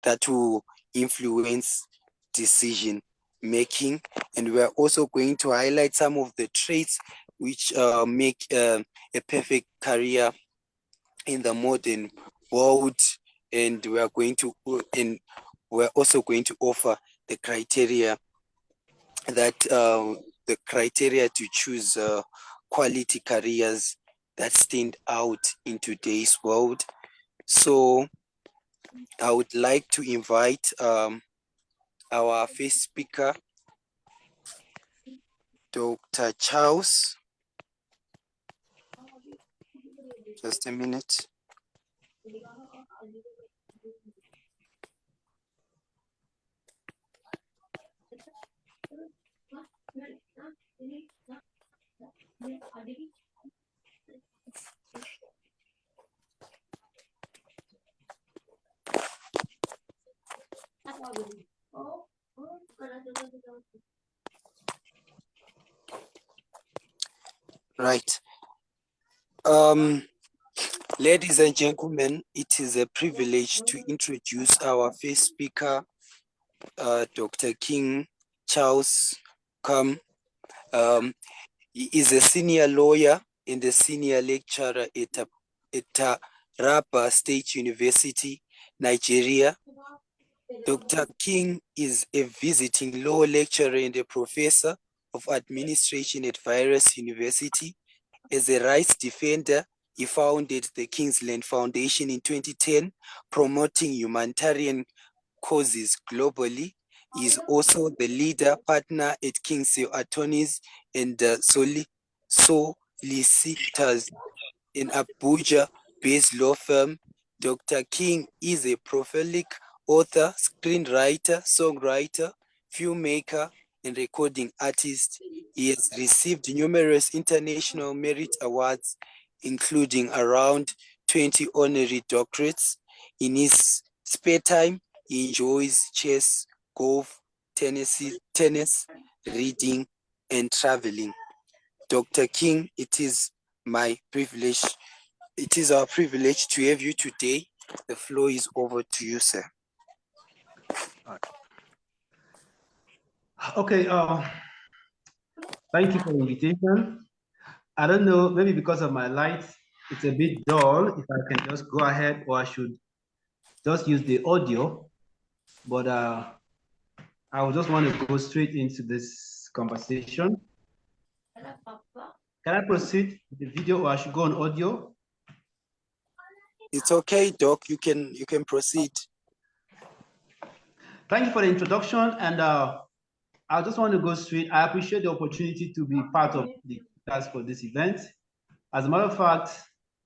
that will influence decision making. And we are also going to highlight some of the traits which make a perfect career in the modern world. And we are going to, and we're also going to offer the criteria that the criteria to choose quality careers that stand out in today's world. So I would like to invite our first speaker, Dr. Charles. Just a minute. Right. Ladies and gentlemen, it is a privilege to introduce our first speaker, Dr. King Charles Kam. He is a senior lawyer and a senior lecturer at Taraba State University, Nigeria. Dr. King is a visiting law lecturer and a professor of administration at various universities. As a rights defender, he founded the Kingsland Foundation in 2010, promoting humanitarian causes globally. He is also the leader partner at Kingsale Attorneys and Solicitors in Abuja-based law firm. Dr. King is a prolific author, screenwriter, songwriter, filmmaker, and recording artist. He has received numerous international merit awards, including around 20 honorary doctorates. In his spare time, he enjoys chess, golf, tennis, reading, and traveling. Dr. King, it is my privilege. It is our privilege to have you today. The floor is over to you, sir. Okay, thank you for the invitation. I don't know, maybe because of my light, it's a bit dull. If I can just go ahead, or I should just use the audio. But I would just want to go straight into this conversation. Can I proceed with the video, or I should go on audio? It's okay, Doc. You can proceed. Thank you for the introduction, and I just want to go straight. I appreciate the opportunity to be part of the task for this event. As a matter of fact,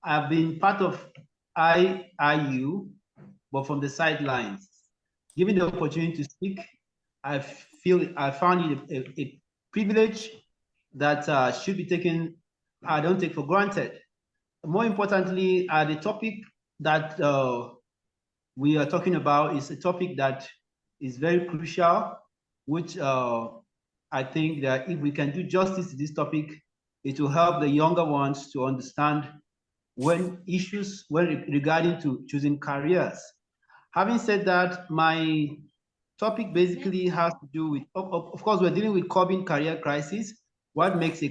I've been part of IIU, but from the sidelines. Given the opportunity to speak, I found it a privilege that should be taken, I don't take for granted. More importantly, the topic that we are talking about is a topic that is very crucial, which I think that if we can do justice to this topic, it will help the younger ones to understand issues regarding to choosing careers. Having said that, my topic basically has to do with, of course, we're dealing with curbing career crisis. What makes a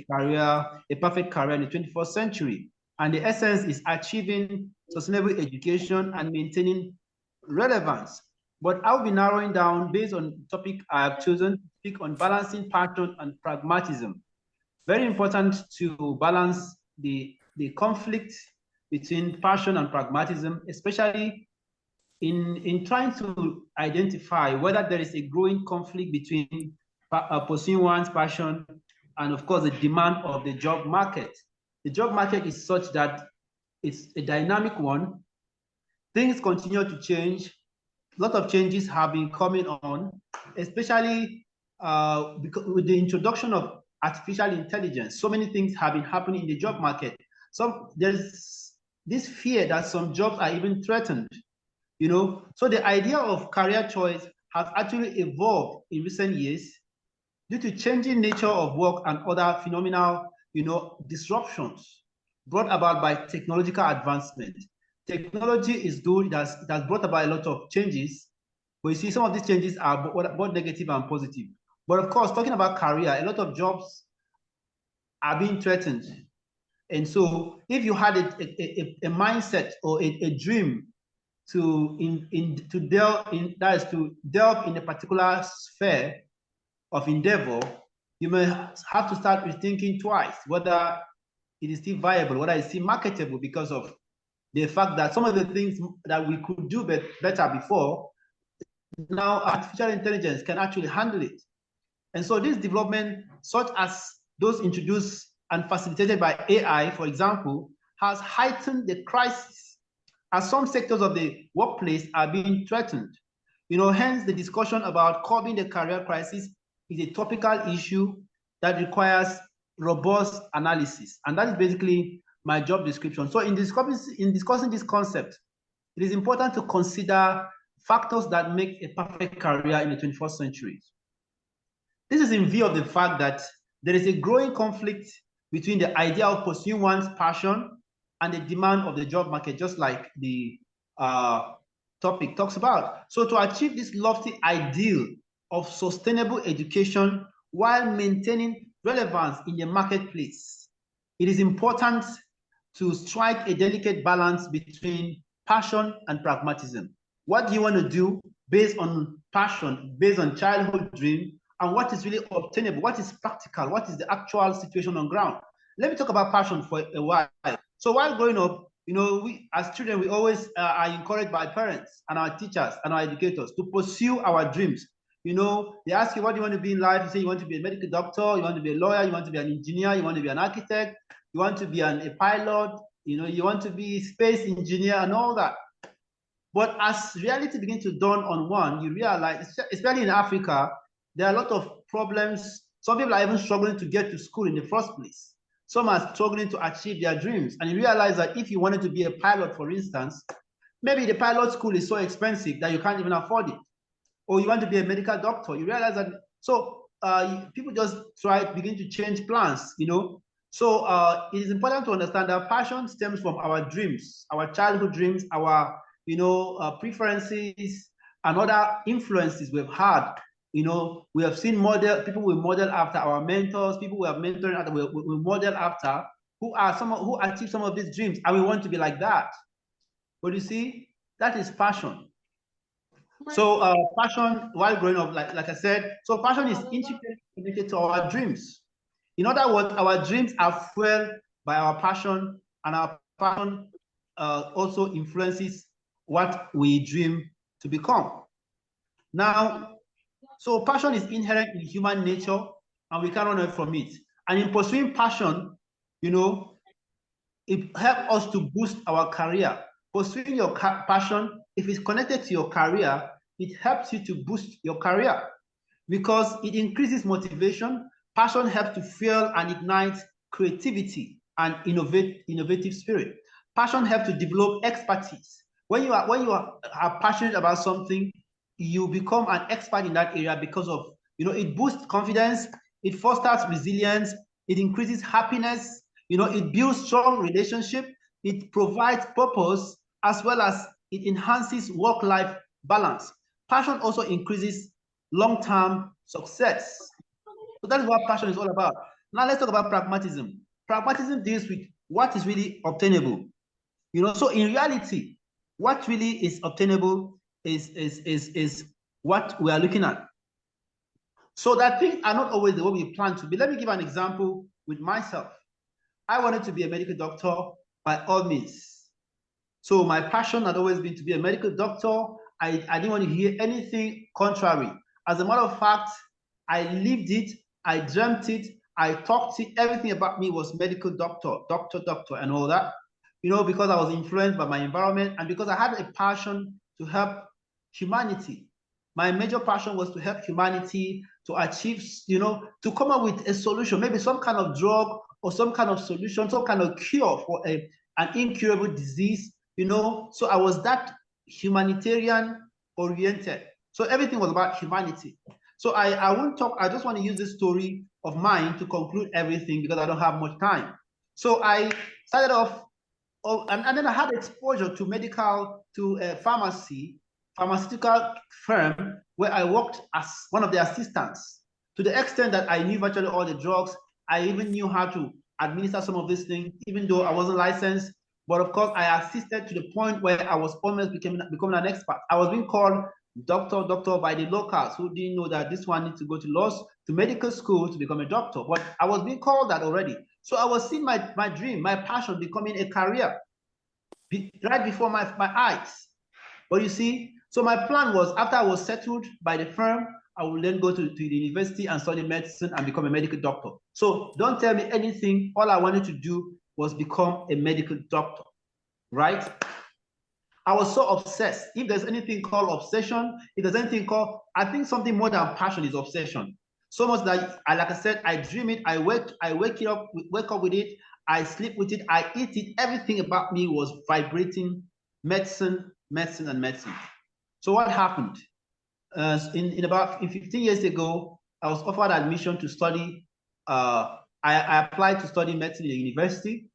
perfect career in the 21st century? And the essence is achieving sustainable education and maintaining relevance. But I'll be narrowing down based on the topic I have chosen to speak on balancing passion and pragmatism. Very important to balance the conflict between passion and pragmatism, especially in trying to identify whether there is a growing conflict between pursuing one's passion and, of course, the demand of the job market. The job market is such that it's a dynamic one. Things continue to change. A lot of changes have been coming on, especially because with the introduction of artificial intelligence. So many things have been happening in the job market. So there's this fear that some jobs are even threatened. You know, so the idea of career choice has actually evolved in recent years due to changing nature of work and other phenomenal, disruptions brought about by technological advancement. Technology is good, it has brought about a lot of changes, But you see, some of these changes are both negative and positive. But of course, talking about career, a lot of jobs are being threatened. And so if you had a mindset or a dream to delve in, that is to delve in a particular sphere of endeavor, you may have to start rethinking twice whether it is still viable, whether it's still marketable, because of the fact that some of the things that we could do better before, now artificial intelligence can actually handle it. And so this development, such as those introduced and facilitated by AI, for example, has heightened the crisis as some sectors of the workplace are being threatened. Hence the discussion about curbing the career crisis is a topical issue that requires robust analysis. And that is basically my job description. So in discussing this concept, it is important to consider factors that make a perfect career in the 21st century. This is in view of the fact that there is a growing conflict between the idea of pursuing one's passion and the demand of the job market, just like the topic talks about. So to achieve this lofty ideal of sustainable education while maintaining relevance in the marketplace, it is important to strike a delicate balance between passion and pragmatism. What do you want to do based on passion, based on childhood dream, and what is really obtainable, what is practical, what is the actual situation on ground? Let me talk about passion for a while. So while growing up, we as children, we always are encouraged by parents and our teachers and our educators to pursue our dreams. They ask you, what do you want to be in life? You say you want to be a medical doctor, you want to be a lawyer, you want to be an engineer, you want to be an architect, you want to be a pilot, you want to be a space engineer and all that. But as reality begins to dawn on one, you realize, especially in Africa, there are a lot of problems. Some people are even struggling to get to school in the first place. Some are struggling to achieve their dreams. And you realize that if you wanted to be a pilot, for instance, maybe the pilot school is so expensive that you can't even afford it. Or you want to be a medical doctor, you realize that. So people just begin to change plans, So it is important to understand that passion stems from our dreams, our childhood dreams, our preferences and other influences we've had. We have seen people we model after, our mentors, people we have mentored after, we model after, who achieve some of these dreams, and we want to be like that. But you see, that is passion. So passion, while growing up, like I said, so passion is intricately connected to our dreams. In other words, our dreams are fueled by our passion, and our passion also influences what we dream to become. Now, so passion is inherent in human nature, and we can't run away from it. And in pursuing passion, it helps us to boost our career. Pursuing your passion, if it's connected to your career, it helps you to boost your career because it increases motivation. Passion helps to fuel and ignite creativity and innovative spirit. Passion helps to develop expertise. When you are passionate about something, you become an expert in that area because of, it boosts confidence, it fosters resilience, it increases happiness, it builds strong relationship, it provides purpose, as well as it enhances work-life balance. Passion also increases long-term success. So that is what passion is all about. Now let's talk about pragmatism. Pragmatism deals with what is really obtainable. So in reality, what really is obtainable is what we are looking at. So that things are not always the way we plan to be. Let me give an example with myself. I wanted to be a medical doctor by all means. So my passion had always been to be a medical doctor. I didn't want to hear anything contrary. As a matter of fact, I lived it, I dreamt it, I talked it, everything about me was medical doctor, and all that. Because I was influenced by my environment and because I had a passion to help humanity. My major passion was to help humanity to achieve, to come up with a solution, maybe some kind of drug or some kind of solution, some kind of cure for an incurable disease, So I was that humanitarian oriented. So everything was about humanity. So I won't talk, I just want to use this story of mine to conclude everything because I don't have much time. So I started off, and then I had exposure to pharmacy pharmaceutical firm where I worked as one of the assistants, to the extent that I knew virtually all the drugs. I even knew how to administer some of these things, even though I wasn't licensed. But of course, I assisted to the point where I was almost becoming an expert. I was being called doctor by the locals who didn't know that this one needs to go to medical school to become a doctor. But I was being called that already. So I was seeing my dream, my passion becoming a career right before my eyes. But you see, so my plan was, after I was settled by the firm, I will then go to the university and study medicine and become a medical doctor. So don't tell me anything. All I wanted to do was become a medical doctor, right? I was so obsessed. If there's anything called obsession, if there's anything called, I think something more than passion is obsession. So much that, like I said, I dream it, I wake up with it, I sleep with it, I eat it. Everything about me was vibrating medicine. So what happened? About 15 years ago, I was offered admission to study. I applied to study medicine in the university,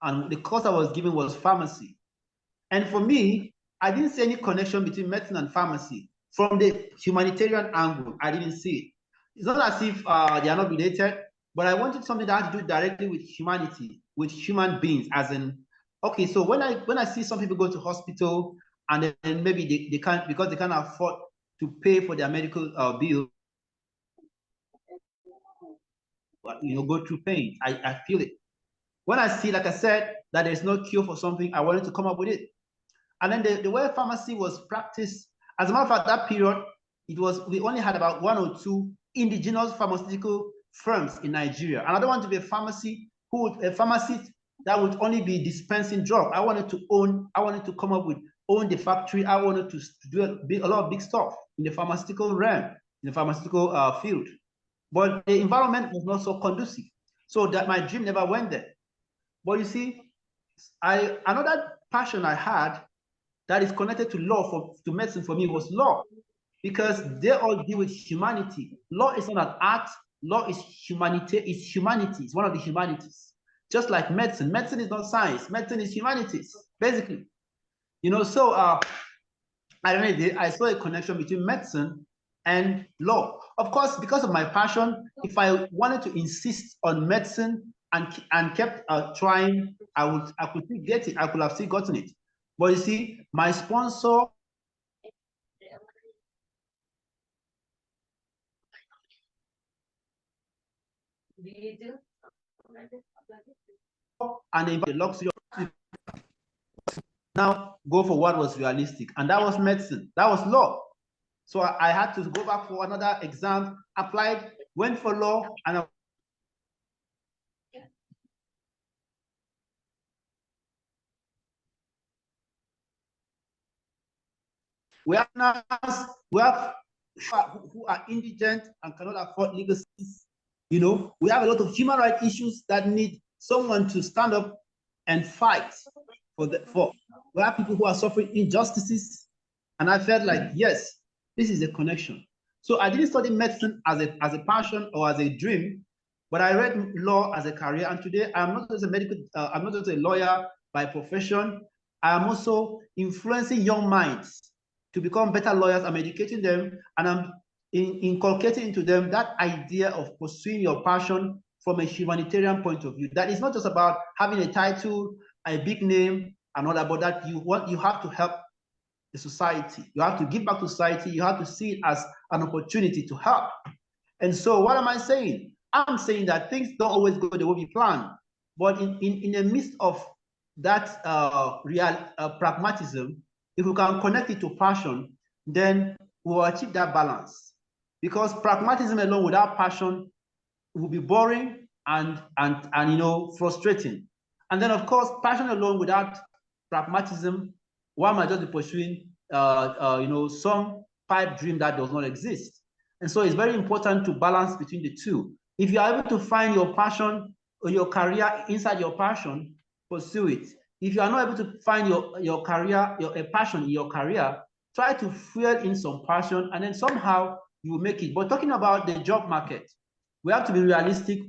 and the course I was given was pharmacy. And for me, I didn't see any connection between medicine and pharmacy. From the humanitarian angle, I didn't see it. It's not as if they are not related, but I wanted something that had to do directly with humanity, with human beings, as in, okay, so when I see some people go to hospital and then maybe they can't, because they can't afford to pay for their medical bill, go through pain. I feel it. When I see, like I said, that there's no cure for something, I wanted to come up with it. And then the way pharmacy was practiced, as a matter of fact, that period, we only had about 1 or 2 indigenous pharmaceutical firms in Nigeria. And I don't want to be a pharmacist that would only be dispensing drugs. I wanted to come up with, own the factory. I wanted to do a lot of big stuff in the pharmaceutical realm, in the pharmaceutical field. But the environment was not so conducive. So that my dream never went there. But you see, another passion I had that is connected to law, to medicine for me, was law, because they all deal with humanity. Law is not an art. Law is humanity. It's humanity. It's one of the humanities. Just like medicine. Medicine is not science. Medicine is humanities, basically. So I saw a connection between medicine and law. Of course, because of my passion, if I wanted to insist on medicine and kept trying, I could still get it. I could have still gotten it. But you see, my sponsor and the luxury now go for what was realistic, and that was medicine. That was law. So I had to go back for another exam, applied, went for law, and we have who are indigent and cannot afford legal services. We have a lot of human rights issues that need someone to stand up and fight for. We have people who are suffering injustices, and I felt like, yes, this is a connection. So I didn't study medicine as a passion or as a dream, but I read law as a career. And today I'm not just I'm not just a lawyer by profession. I'm also influencing young minds to become better lawyers. I'm educating them, and I'm inculcating into them that idea of pursuing your passion from a humanitarian point of view. That is not just about having a title, a big name, and all that, but that you have to help the society. You have to give back to society. You have to see it as an opportunity to help. And so what am I saying? I'm saying that things don't always go the way we plan, but in the midst of that pragmatism, if we can connect it to passion, then we'll achieve that balance. Because pragmatism alone without passion will be boring and frustrating. And then of course, passion alone without pragmatism, one might just be pursuing some pipe dream that does not exist. And so it's very important to balance between the two. If you are able to find your passion or your career inside your passion, pursue it. If you are not able to find your career, a passion in your career, try to fuel in some passion, and then somehow you will make it. But talking about the job market, we have to be realistic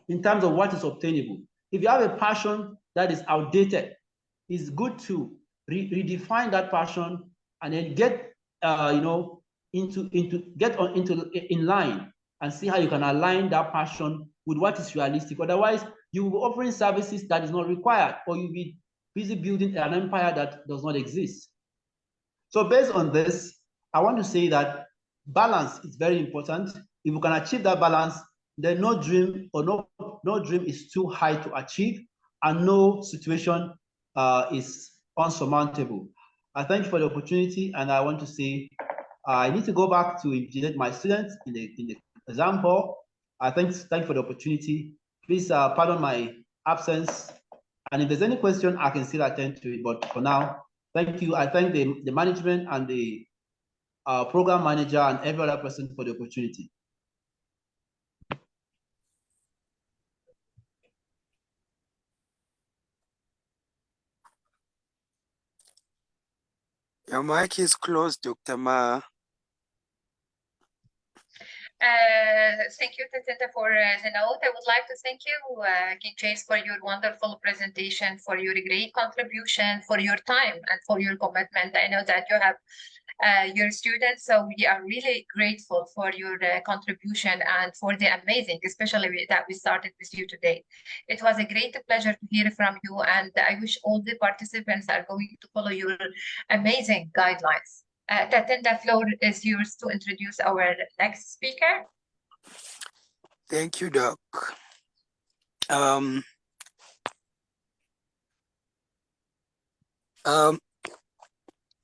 in terms of what is obtainable. If you have a passion that is outdated, it's good to redefine that passion and then get in line and see how you can align that passion with what is realistic. Otherwise, you will be offering services that is not required, or you'll be busy building an empire that does not exist. So based on this, I want to say that balance is very important. If you can achieve that balance, then no dream is too high to achieve, and no situation is unsurmountable. I thank you for the opportunity, and I want to say I need to go back to invigilate my students in the exam hall. I thank you for the opportunity. Please pardon my absence, and if there's any question, I can still attend to it. But for now, thank you. I thank the management and the program manager and every other person for the opportunity. Your mic is closed, Dr. Maha. Thank you, Tatenda, for the note. I would like to thank you, King Chase, for your wonderful presentation, for your great contribution, for your time, and for your commitment. I know that you have your students, so we are really grateful for your contribution and for the amazing, especially that we started with you today. It was a great pleasure to hear from you, and I wish all the participants are going to follow your amazing guidelines. Tatenda, floor is yours to introduce our next speaker. Thank you, Doc.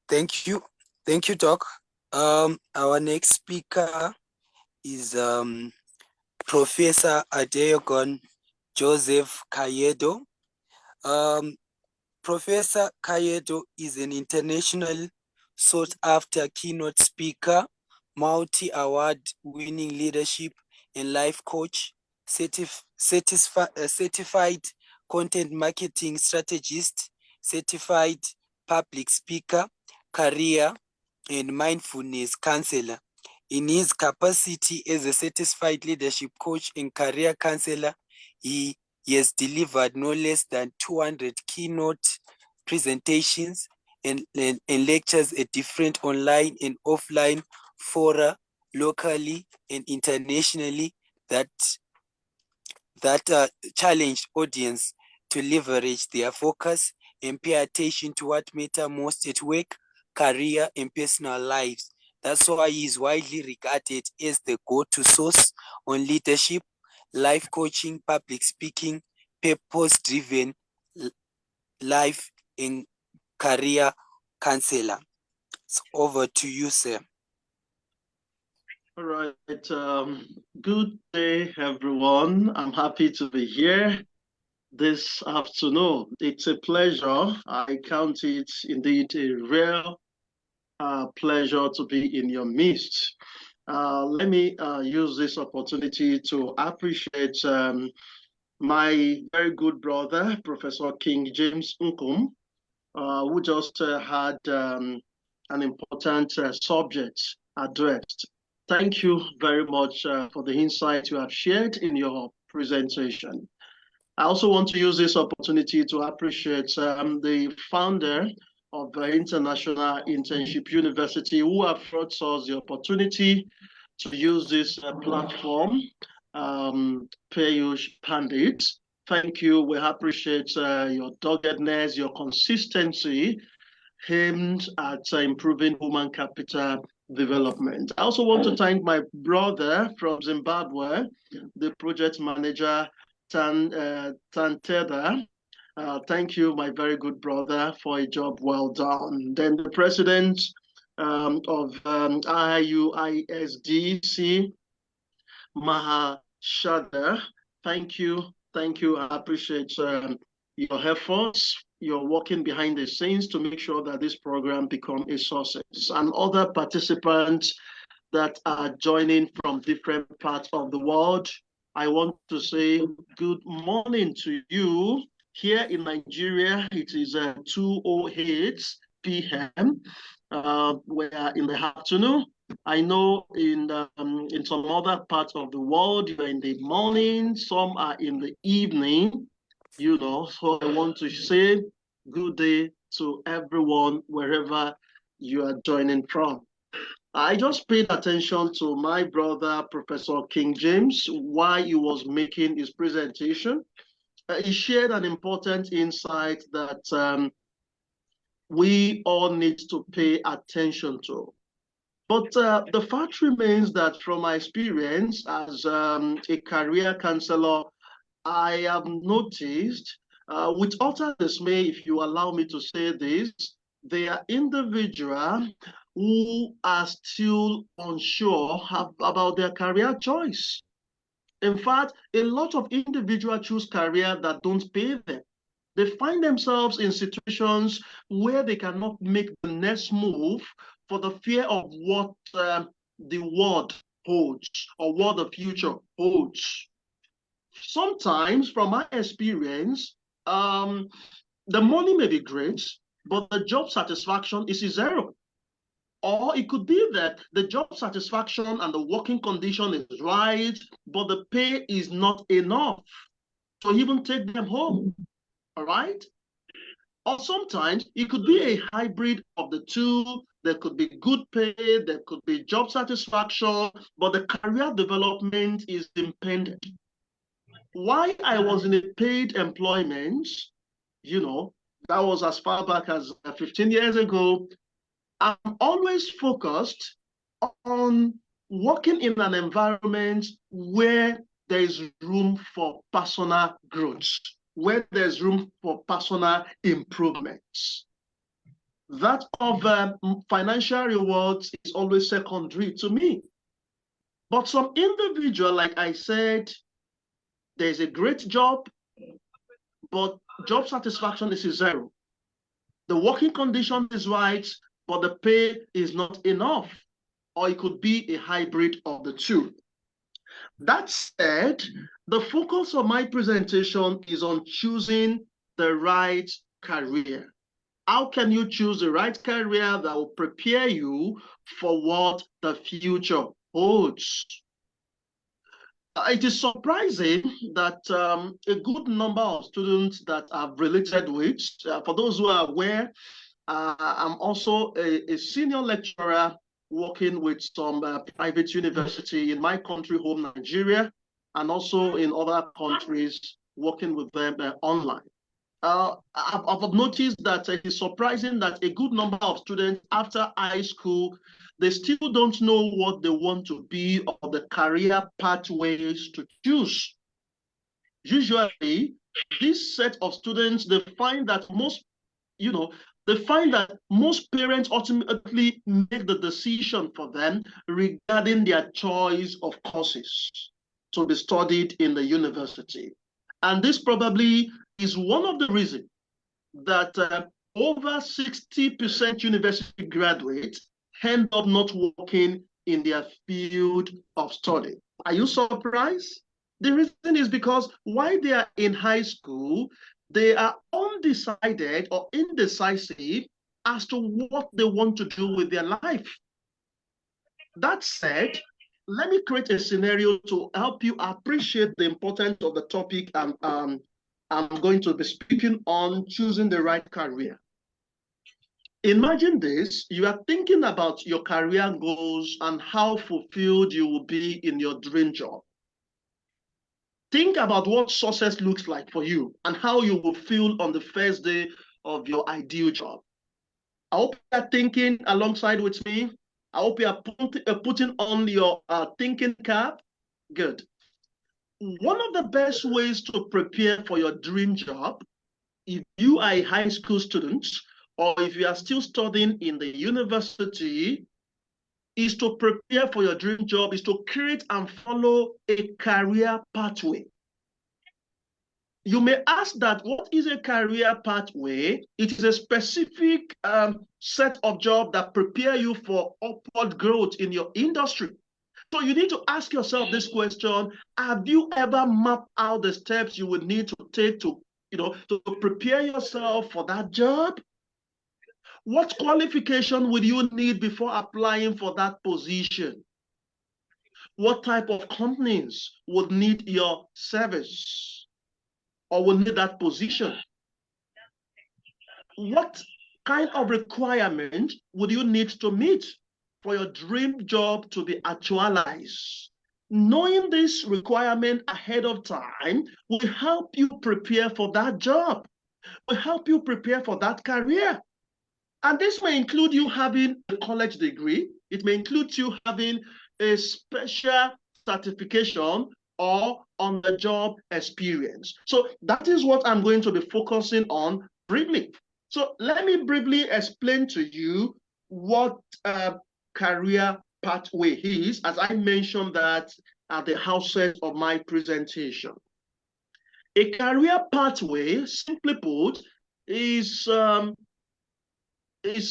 Thank you, Doc. Our next speaker is Professor Adeogun Joseph Kayedo. Professor Kayedo is an international sought-after keynote speaker, multi-award winning leadership and life coach, certified content marketing strategist, certified public speaker, career and mindfulness counselor. In his capacity as a certified leadership coach and career counselor, he has delivered no less than 200 keynote presentations and lectures at different online and offline fora, locally and internationally, that challenged audience to leverage their focus and pay attention to what matters most at work, career, and personal lives. That's why he is widely regarded as the go-to source on leadership, life coaching, public speaking, purpose-driven life and career counselor. So over to you, sir. All right. Good day, everyone. I'm happy to be here this afternoon. It's a pleasure. I count it indeed a real pleasure to be in your midst. Let me use this opportunity to appreciate my very good brother, Professor King James Nkum, who just had an important subject addressed. Thank you very much for the insight you have shared in your presentation. I also want to use this opportunity to appreciate the founder of the International Internship University, who have brought us the opportunity to use this platform, Payush Pandit. Thank you. We appreciate your doggedness, your consistency aimed at improving human capital development. I also want to thank my brother from Zimbabwe, the project manager, Tatenda. Thank you, my very good brother, for a job well done. Then the president of IIU-ISDC, Maha, Shahdeh. Thank you. I appreciate your efforts. You're working behind the scenes to make sure that this program becomes a success. And other participants that are joining from different parts of the world, I want to say good morning to you. Here in Nigeria, it is 2:08 p.m. We are in the afternoon. I know in some other parts of the world, you're in the morning, some are in the evening, you know. So I want to say good day to everyone, wherever you are joining from. I just paid attention to my brother, Professor King James, while he was making his presentation. He shared an important insight that we all need to pay attention to. But the fact remains that from my experience as a career counselor, I have noticed, with utter dismay, if you allow me to say this, there are individuals who are still unsure about their career choice. In fact, a lot of individuals choose career that don't pay them. They find themselves in situations where they cannot make the next move for the fear of what the world holds or what the future holds. Sometimes, from my experience, the money may be great, but the job satisfaction is zero. Or it could be that the job satisfaction and the working condition is right, but the pay is not enough to even take them home. All right? Or sometimes it could be a hybrid of the two. There could be good pay, there could be job satisfaction, but the career development is impeded. While I was in a paid employment, that was as far back as 15 years ago, I'm always focused on working in an environment where there is room for personal growth, where there's room for personal improvements. That of financial rewards is always secondary to me. But some individual, like I said, there's a great job, but job satisfaction is zero. The working condition is right, but the pay is not enough, or it could be a hybrid of the two. That said, the focus of my presentation is on choosing the right career. How can you choose the right career that will prepare you for what the future holds? It is surprising that a good number of students that I've related with, for those who are aware, I'm also a senior lecturer working with some private university in my country home, Nigeria, and also in other countries, working with them online. I've noticed that it is surprising that a good number of students after high school, they still don't know what they want to be or the career pathways to choose. Usually, this set of students, they find that most parents ultimately make the decision for them regarding their choice of courses to be studied in the university. And this probably is one of the reasons that over 60% university graduates end up not working in their field of study. Are you surprised? The reason is because while they are in high school, they are undecided or indecisive as to what they want to do with their life. That said, let me create a scenario to help you appreciate the importance of the topic I'm going to be speaking on, choosing the right career. Imagine this, you are thinking about your career goals and how fulfilled you will be in your dream job. Think about what success looks like for you and how you will feel on the first day of your ideal job. I hope you are thinking alongside with me. I hope you are putting on your thinking cap. Good. One of the best ways to prepare for your dream job, if you are a high school student or if you are still studying in the university, is to prepare for your dream job, is to create and follow a career pathway. You may ask that, what is a career pathway? It is a specific set of jobs that prepare you for upward growth in your industry. So you need to ask yourself this question: have you ever mapped out the steps you would need to take to prepare yourself for that job? What qualification would you need before applying for that position? What type of companies would need your service or would need that position? What kind of requirement would you need to meet for your dream job to be actualized. Knowing this requirement ahead of time will help you prepare for that job, will help you prepare for that career. And this may include you having a college degree. It may include you having a special certification or on-the-job experience. So that is what I'm going to be focusing on briefly. So let me briefly explain to you what a career pathway is, as I mentioned that at the outset of my presentation. A career pathway, simply put, is a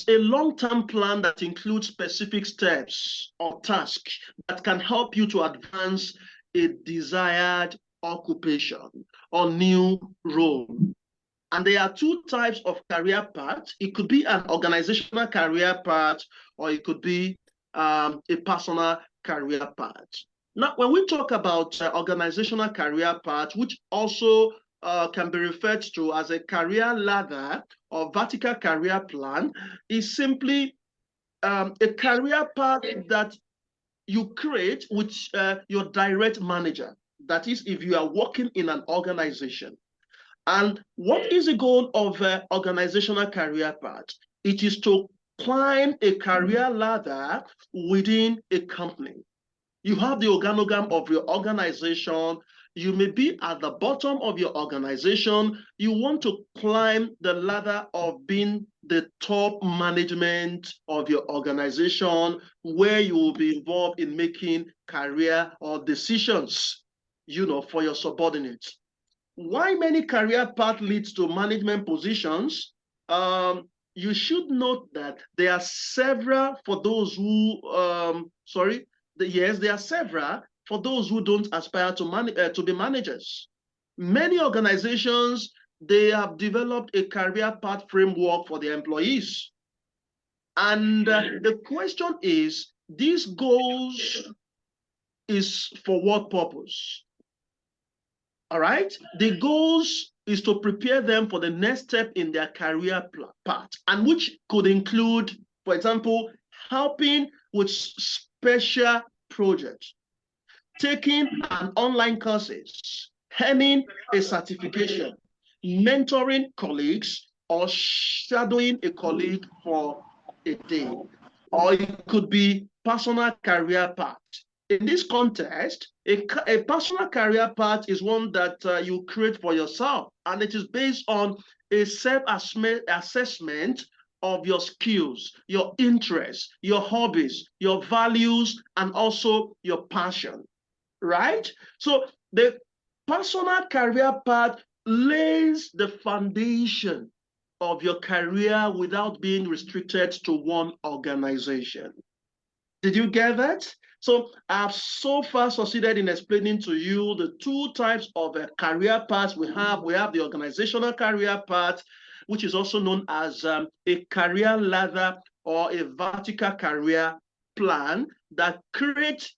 long-term plan that includes specific steps or tasks that can help you to advance a desired occupation or new role. And there are two types of career paths. It could be an organizational career path, or it could be a personal career path. Now, when we talk about organizational career path, which also can be referred to as a career ladder or vertical career plan, is simply a career path that you create with your direct manager. That is, if you are working in an organization. And what is the goal of organizational career path? It is to climb a career ladder within a company. You have the organogram of your organization. You may be at the bottom of your organization. You want to climb the ladder of being the top management of your organization, where you will be involved in making career or decisions, for your subordinates. Why many career paths leads to management positions? You should note that there are several for those who, there are several for those who don't aspire to be managers. Many organizations, they have developed a career path framework for their employees. And the question is, these goals is for what purpose? All right, the goals is to prepare them for the next step in their career path, and which could include, for example, helping with special projects, taking an online courses, earning a certification, mentoring colleagues, or shadowing a colleague for a day. Or it could be personal career path. In this context, a personal career path is one that you create for yourself, and it is based on a self-assessment of your skills, your interests, your hobbies, your values, and also your passion, right? So the personal career path lays the foundation of your career without being restricted to one organization. Did you get that? So I've so far succeeded in explaining to you the two types of career paths we have. We have the organizational career path, which is also known as a career ladder or a vertical career plan that creates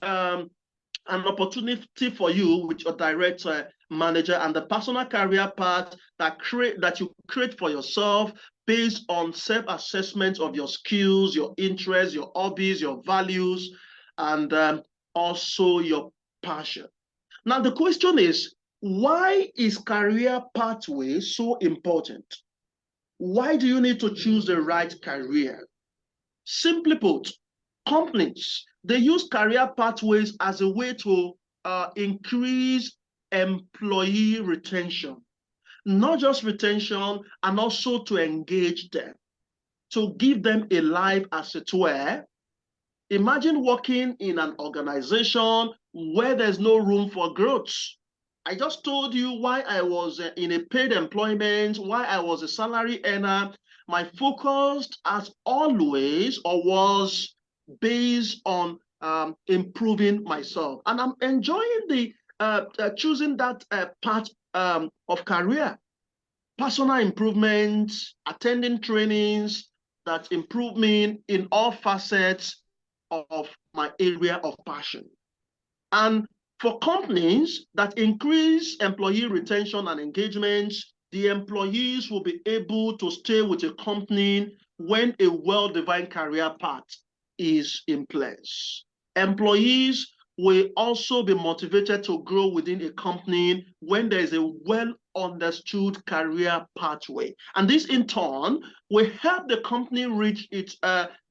an opportunity for you with your direct manager, and the personal career path that you create for yourself based on self-assessment of your skills, your interests, your hobbies, your values, and also your passion. Now, the question is, why is career pathway so important? Why do you need to choose the right career? Simply put, companies, they use career pathways as a way to increase employee retention. Not just retention, and also to engage them, to give them a life, as it were. Imagine working in an organization where there's no room for growth. I just told you why I was in a paid employment, why I was a salary earner. My focus, as always, was based on improving myself. And I'm enjoying the choosing that path of career, personal improvement, attending trainings that improve me in all facets of my area of passion. And for companies that increase employee retention and engagement, the employees will be able to stay with a company when a well-defined career path is in place. Employees will also be motivated to grow within a company when there is a well-understood career pathway. And this, in turn, will help the company reach its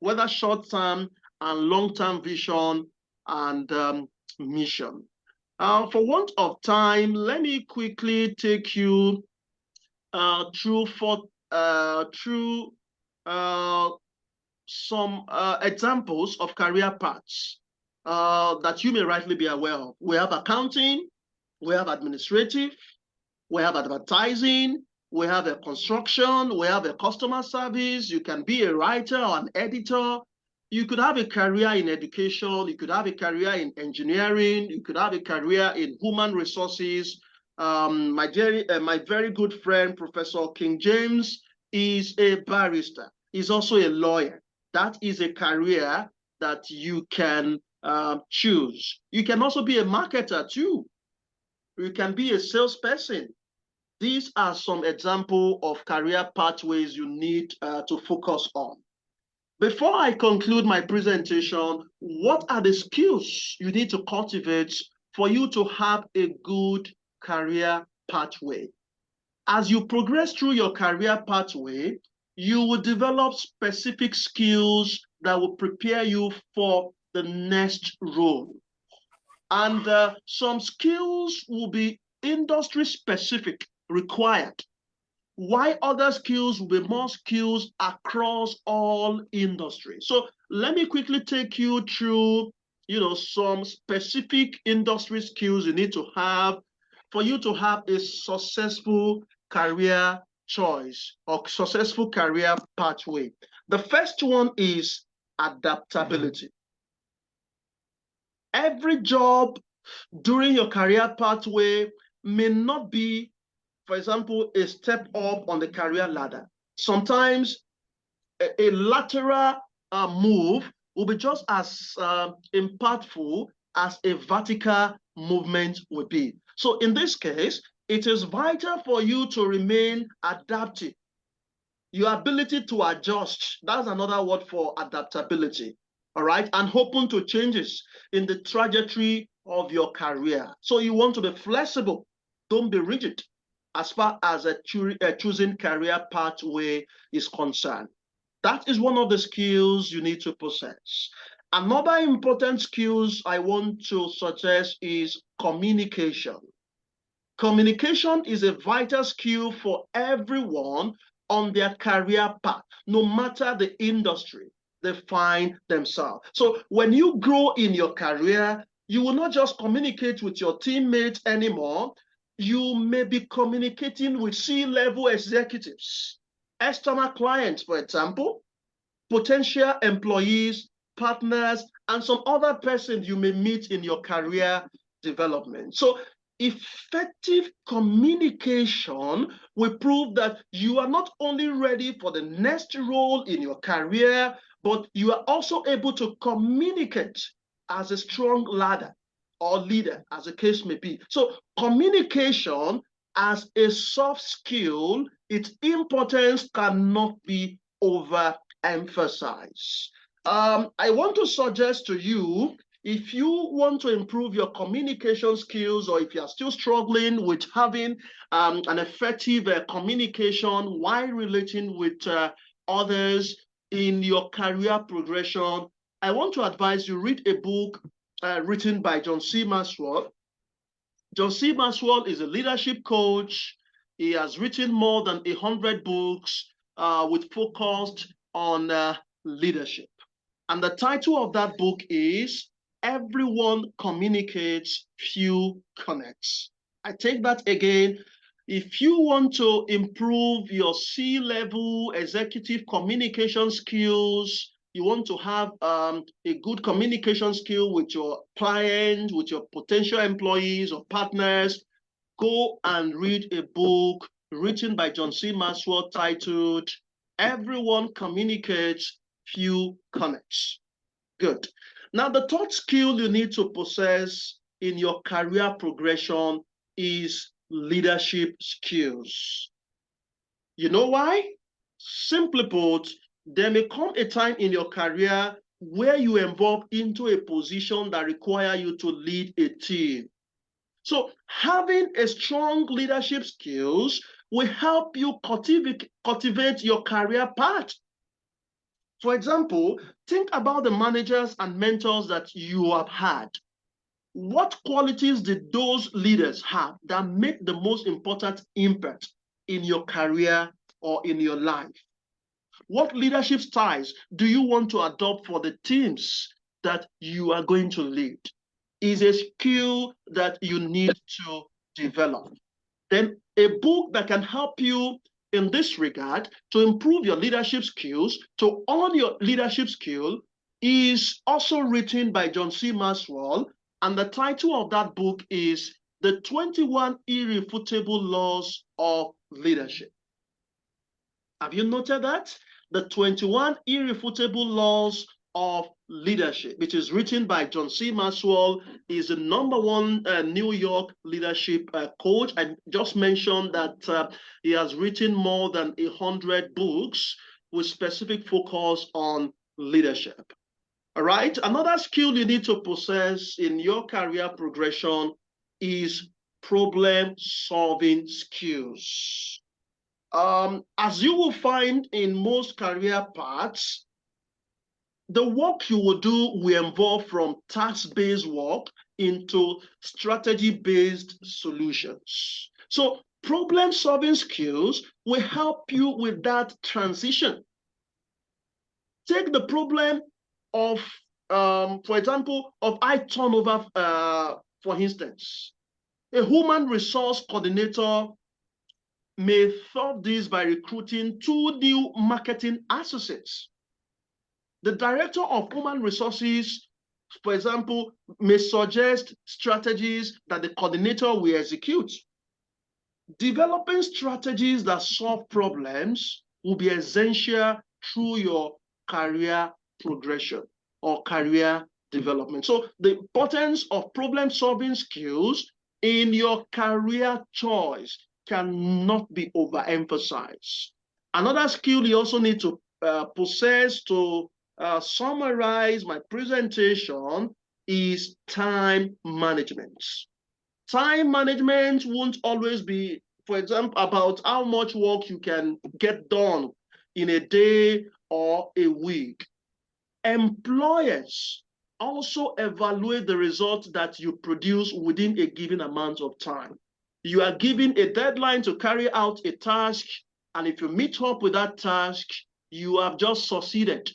whether short-term and long-term vision and mission. For want of time, let me quickly take you through some examples of career paths that you may rightly be aware of. We have accounting, we have administrative, we have advertising, we have a construction, we have a customer service. You can be a writer or an editor. You could have a career in education. You could have a career in engineering. You could have a career in human resources. My very good friend, Professor King James, is a barrister. He's also a lawyer. That is a career that you can choose. You can also be a marketer too. You can be a salesperson. These are some examples of career pathways you need to focus on. Before I conclude my presentation, what are the skills you need to cultivate for you to have a good career pathway? As you progress through your career pathway, you will develop specific skills that will prepare you for the next role. And some skills will be industry specific, required, while other skills will be more skills across all industries. So let me quickly take you through, some specific industry skills you need to have for you to have a successful career choice or successful career pathway. The first one is adaptability. Every job during your career pathway may not be, for example, a step up on the career ladder. Sometimes a lateral move will be just as impactful as a vertical movement would be. So in this case, it is vital for you to remain adaptive. Your ability to adjust, that's another word for adaptability, all right? And open to changes in the trajectory of your career. So you want to be flexible, don't be rigid as far as a choosing career pathway is concerned. That is one of the skills you need to possess. Another important skills I want to suggest is communication. Communication is a vital skill for everyone on their career path, no matter the industry they find themselves. So when you grow in your career, you will not just communicate with your teammates anymore. You may be communicating with C-level executives, external clients, for example, potential employees, partners, and some other persons you may meet in your career development. So effective communication will prove that you are not only ready for the next role in your career, but you are also able to communicate as a strong ladder or leader, as the case may be. So communication as a soft skill, its importance cannot be overemphasized. I want to suggest to you, if you want to improve your communication skills, or if you are still struggling with having an effective communication while relating with others in your career progression, I want to advise you read a book written by John C. Maxwell. John C. Maxwell is a leadership coach. He has written more than 100 books with focus on leadership. And the title of that book is Everyone Communicates, Few Connects. I take that again. If you want to improve your C-level executive communication skills, you want to have a good communication skill with your clients, with your potential employees or partners, go and read a book written by John C. Maxwell titled Everyone Communicates, Few Connects. Good. Now, the third skill you need to possess in your career progression is leadership skills. You know why? Simply put, there may come a time in your career where you evolve into a position that require you to lead a team. So having a strong leadership skills will help you cultivate your career path. For example, think about the managers and mentors that you have had. What qualities did those leaders have that make the most important impact in your career or in your life? What leadership styles do you want to adopt for the teams that you are going to lead? Is a skill that you need to develop. Then a book that can help you in this regard to improve your leadership skills, to own your leadership skill, is also written by John C. Maxwell, and the title of that book is The 21 Irrefutable Laws of Leadership. Have you noted that? The 21 Irrefutable Laws of Leadership, which is written by John C. Maxwell, is the #1 New York leadership coach. I just mentioned that he has written more than 100 books with specific focus on leadership. All right. Another skill you need to possess in your career progression is problem-solving skills. As you will find in most career paths, the work you will do will evolve from task-based work into strategy-based solutions. So problem-solving skills will help you with that transition. Take the problem of, for example, of high turnover, for instance. A human resource coordinator may solve this by recruiting 2 new marketing associates. The director of human resources, for example, may suggest strategies that the coordinator will execute. Developing strategies that solve problems will be essential through your career progression or career development. So the importance of problem-solving skills in your career choice cannot be overemphasized. Another skill you also need to possess to summarize my presentation is time management. Time management won't always be, for example, about how much work you can get done in a day or a week. Employers also evaluate the results that you produce within a given amount of time. You are given a deadline to carry out a task, and if you meet up with that task, you have just succeeded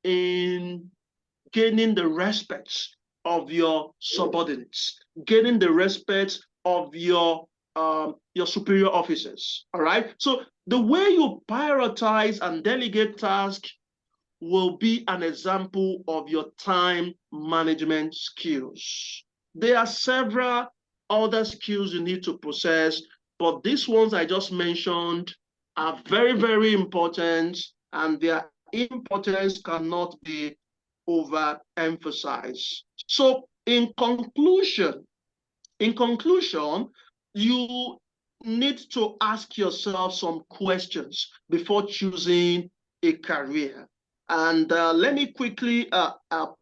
in gaining the respect of your subordinates, gaining the respect of your superior officers. All right. So the way you prioritize and delegate tasks will be an example of your time management skills. There are several other skills you need to possess, but these ones I just mentioned are very, very important, and their importance cannot be overemphasized. So in conclusion, you need to ask yourself some questions before choosing a career. And let me quickly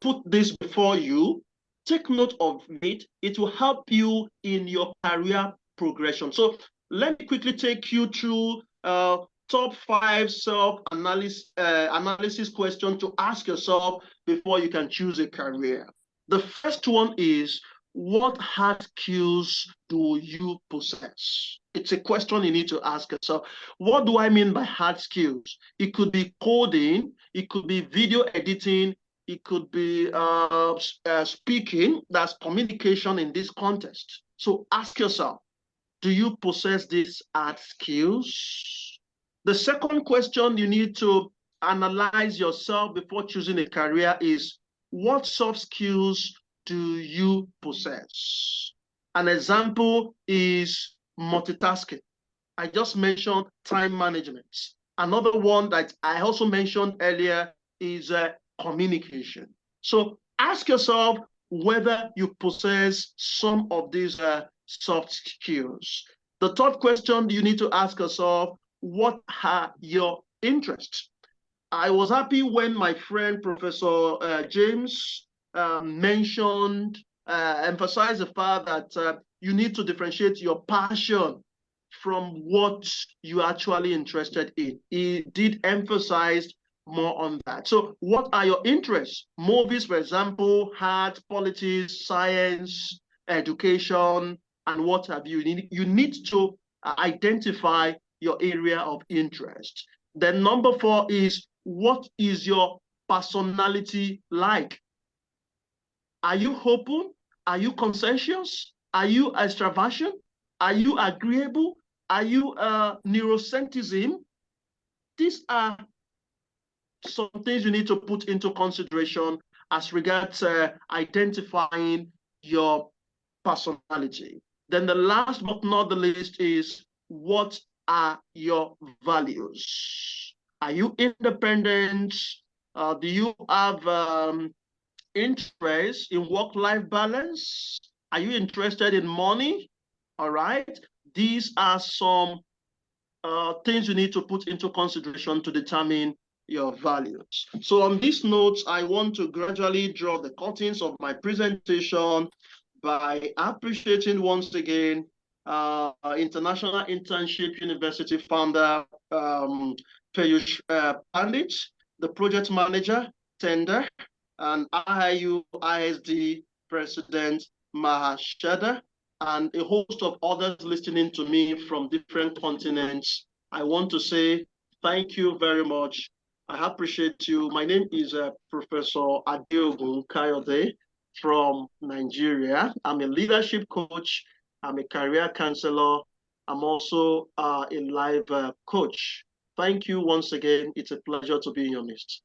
put this before you. Take note of it. It will help you in your career progression. So let me quickly take you through top 5 self-analysis questions to ask yourself before you can choose a career. The first one is, what hard skills do you possess? It's a question you need to ask yourself. What do I mean by hard skills? It could be coding, it could be video editing, it could be speaking. That's communication in this context. So ask yourself, do you possess these hard skills? The second question you need to analyze yourself before choosing a career is, what soft skills do you possess? An example is multitasking. I just mentioned time management. Another one that I also mentioned earlier is communication. So ask yourself whether you possess some of these soft skills. The third question you need to ask yourself, what are your interests? I was happy when my friend Professor James emphasized the fact that you need to differentiate your passion from what you're actually interested in. He did emphasize more on that. So what are your interests? Movies, for example, art, politics, science, education, and what have you. You need to identify your area of interest. Then number 4 is, what is your personality like? Are you open? Are you conscientious? Are you extravagant? Are you agreeable? Are you neurocentism? These are some things you need to put into consideration as regards identifying your personality. Then the last but not the least is, what are your values? Are you independent? Do you have interest in work-life balance? Are you interested in money? All right. These are some things you need to put into consideration to determine your values. So on this note, I want to gradually draw the curtains of my presentation by appreciating once again International Internship University founder Peyush Pandit, the project manager Tatenda, and IIU-ISD President Maha, and a host of others listening to me from different continents. I want to say thank you very much. I appreciate you. My name is Professor Adeogun Kayode from Nigeria. I'm a leadership coach. I'm a career counselor. I'm also a life coach. Thank you once again. It's a pleasure to be in your midst.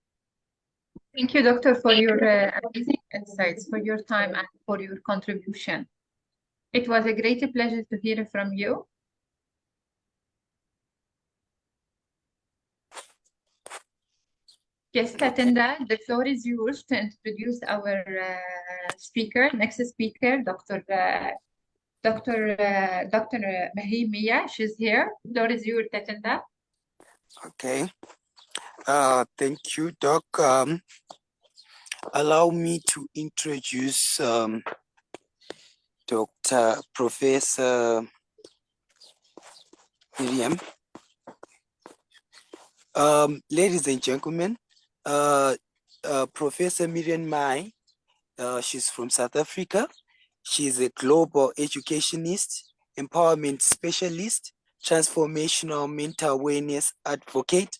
Thank you, Doctor, for your amazing insights, for your time, and for your contribution. It was a great pleasure to hear from you. Yes, Tatenda, the floor is yours to introduce our next speaker, Dr. Maha. She's here. The floor is yours, Tatenda. Okay. Thank you, Doc. Allow me to introduce Dr. Professor Miriam. Ladies and gentlemen, Professor Miriam Mai, she's from South Africa. She's a global educationist, empowerment specialist, transformational mental awareness advocate,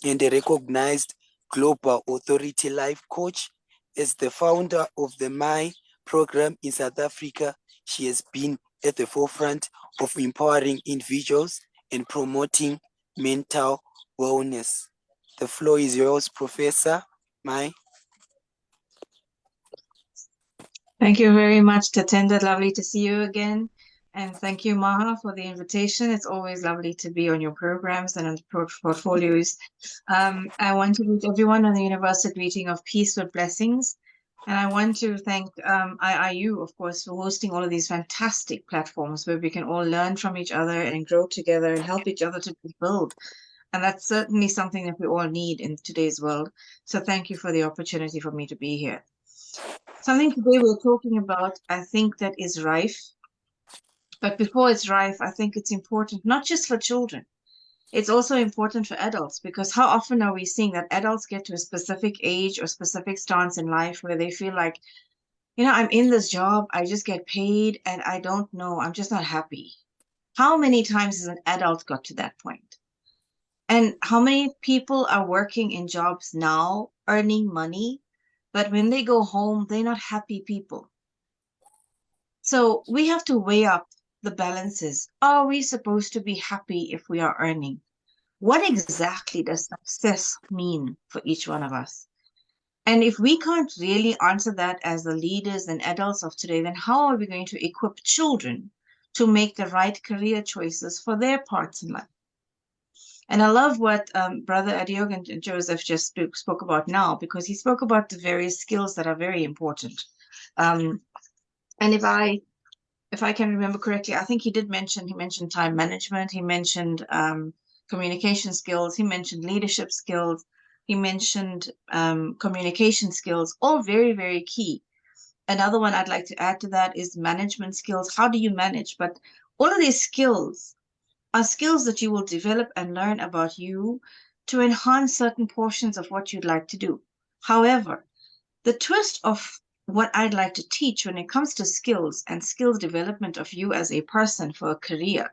and a recognized global authority life coach. As the founder of the MAI program in South Africa, she has been at the forefront of empowering individuals and promoting mental wellness. The floor is yours, Professor Mai. Thank you very much, Tatenda. Lovely to see you again. And thank you, Maha, for the invitation. It's always lovely to be on your programs and on portfolios. I want to greet everyone on the universal greeting of peace with blessings. And I want to thank IIU, of course, for hosting all of these fantastic platforms where we can all learn from each other and grow together and help each other to build. And that's certainly something that we all need in today's world. So thank you for the opportunity for me to be here. Something today we're talking about, I think, that is rife. But before it's rife, I think it's important, not just for children. It's also important for adults, because how often are we seeing that adults get to a specific age or specific stance in life where they feel like, you know, I'm in this job, I just get paid, and I don't know, I'm just not happy. How many times has an adult got to that point? And how many people are working in jobs now, earning money, but when they go home, they're not happy people? So we have to weigh up the balances. Are we supposed to be happy if we are earning? What exactly does success mean for each one of us? And if we can't really answer that as the leaders and adults of today, then how are we going to equip children to make the right career choices for their parts in life? And I love what Brother Adiog and Joseph just spoke about now, because he spoke about the various skills that are very important. And if I can remember correctly, I think he mentioned time management, he mentioned communication skills, he mentioned leadership skills. He mentioned communication skills, all very, very key. Another one I'd like to add to that is management skills. How do you manage? But all of these skills are skills that you will develop and learn about you to enhance certain portions of what you'd like to do. However, the twist of what I'd like to teach when it comes to skills and skills development of you as a person for a career,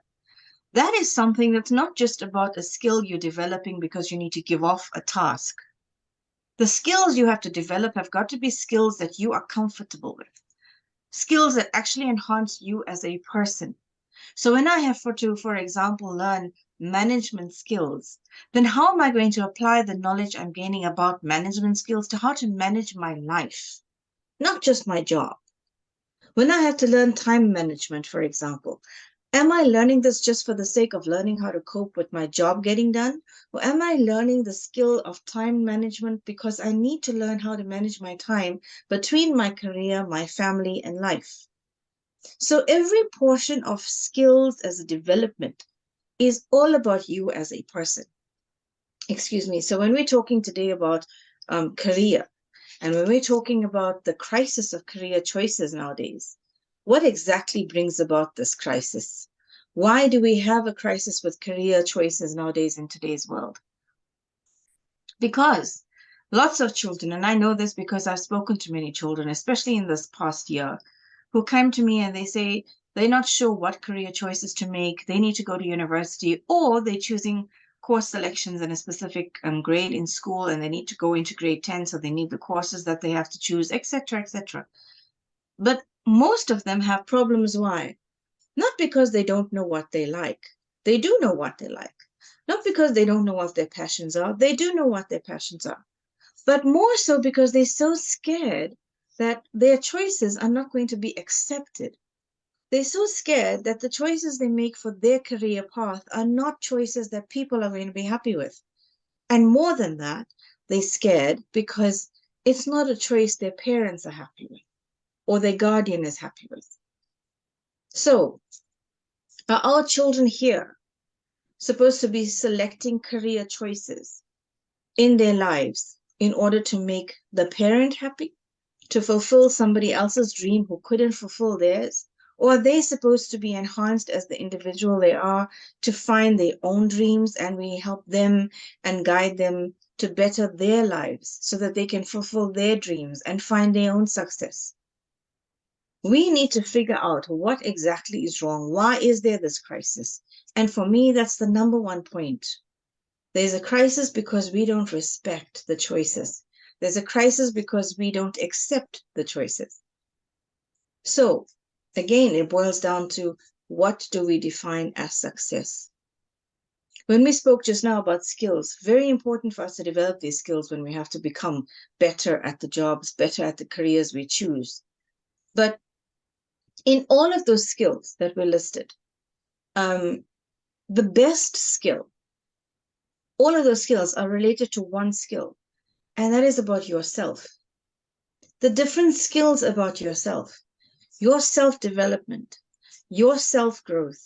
that is something that's not just about a skill you're developing because you need to give off a task. The skills you have to develop have got to be skills that you are comfortable with, skills that actually enhance you as a person. So when I have to, for example, learn management skills, then how am I going to apply the knowledge I'm gaining about management skills to how to manage my life, not just my job? When I have to learn time management, for example, am I learning this just for the sake of learning how to cope with my job getting done? Or am I learning the skill of time management because I need to learn how to manage my time between my career, my family, and life? So every portion of skills as a development is all about you as a person. Excuse me. So when we're talking today about career, and when we're talking about the crisis of career choices nowadays, what exactly brings about this crisis? Why do we have a crisis with career choices nowadays in today's world? Because lots of children, and I know this because I've spoken to many children, especially in this past year, who came to me and they say they're not sure what career choices to make. They need to go to university, or they're choosing course selections in a specific grade in school, and they need to go into grade 10, so they need the courses that they have to choose, etc., etc. But most of them have problems. Why? Not because they don't know what they like. They do know what they like. Not because they don't know what their passions are. They do know what their passions are. But more so because they're so scared that their choices are not going to be accepted. They're so scared that the choices they make for their career path are not choices that people are going to be happy with. And more than that, they're scared because it's not a choice their parents are happy with or their guardian is happy with. So, are our children here supposed to be selecting career choices in their lives in order to make the parent happy, to fulfill somebody else's dream who couldn't fulfill theirs? Or are they supposed to be enhanced as the individual they are to find their own dreams, and we help them and guide them to better their lives so that they can fulfill their dreams and find their own success? We need to figure out what exactly is wrong. Why is there this crisis? And for me, that's the number one point. There's a crisis because we don't respect the choices. There's a crisis because we don't accept the choices. So, again, it boils down to, what do we define as success? When we spoke just now about skills, very important for us to develop these skills when we have to become better at the jobs, better at the careers we choose. But in all of those skills that were listed, the best skill, all of those skills are related to one skill, and that is about yourself. The different skills about yourself, your self-development, your self-growth,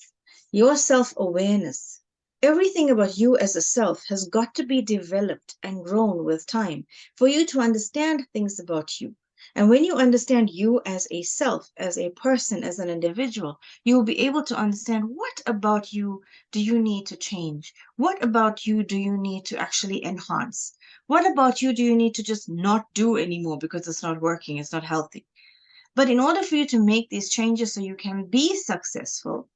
your self-awareness, everything about you as a self has got to be developed and grown with time for you to understand things about you. And when you understand you as a self, as a person, as an individual, you will be able to understand, what about you do you need to change? What about you do you need to actually enhance? What about you do you need to just not do anymore because it's not working, it's not healthy? But in order for you to make these changes so you can be successful,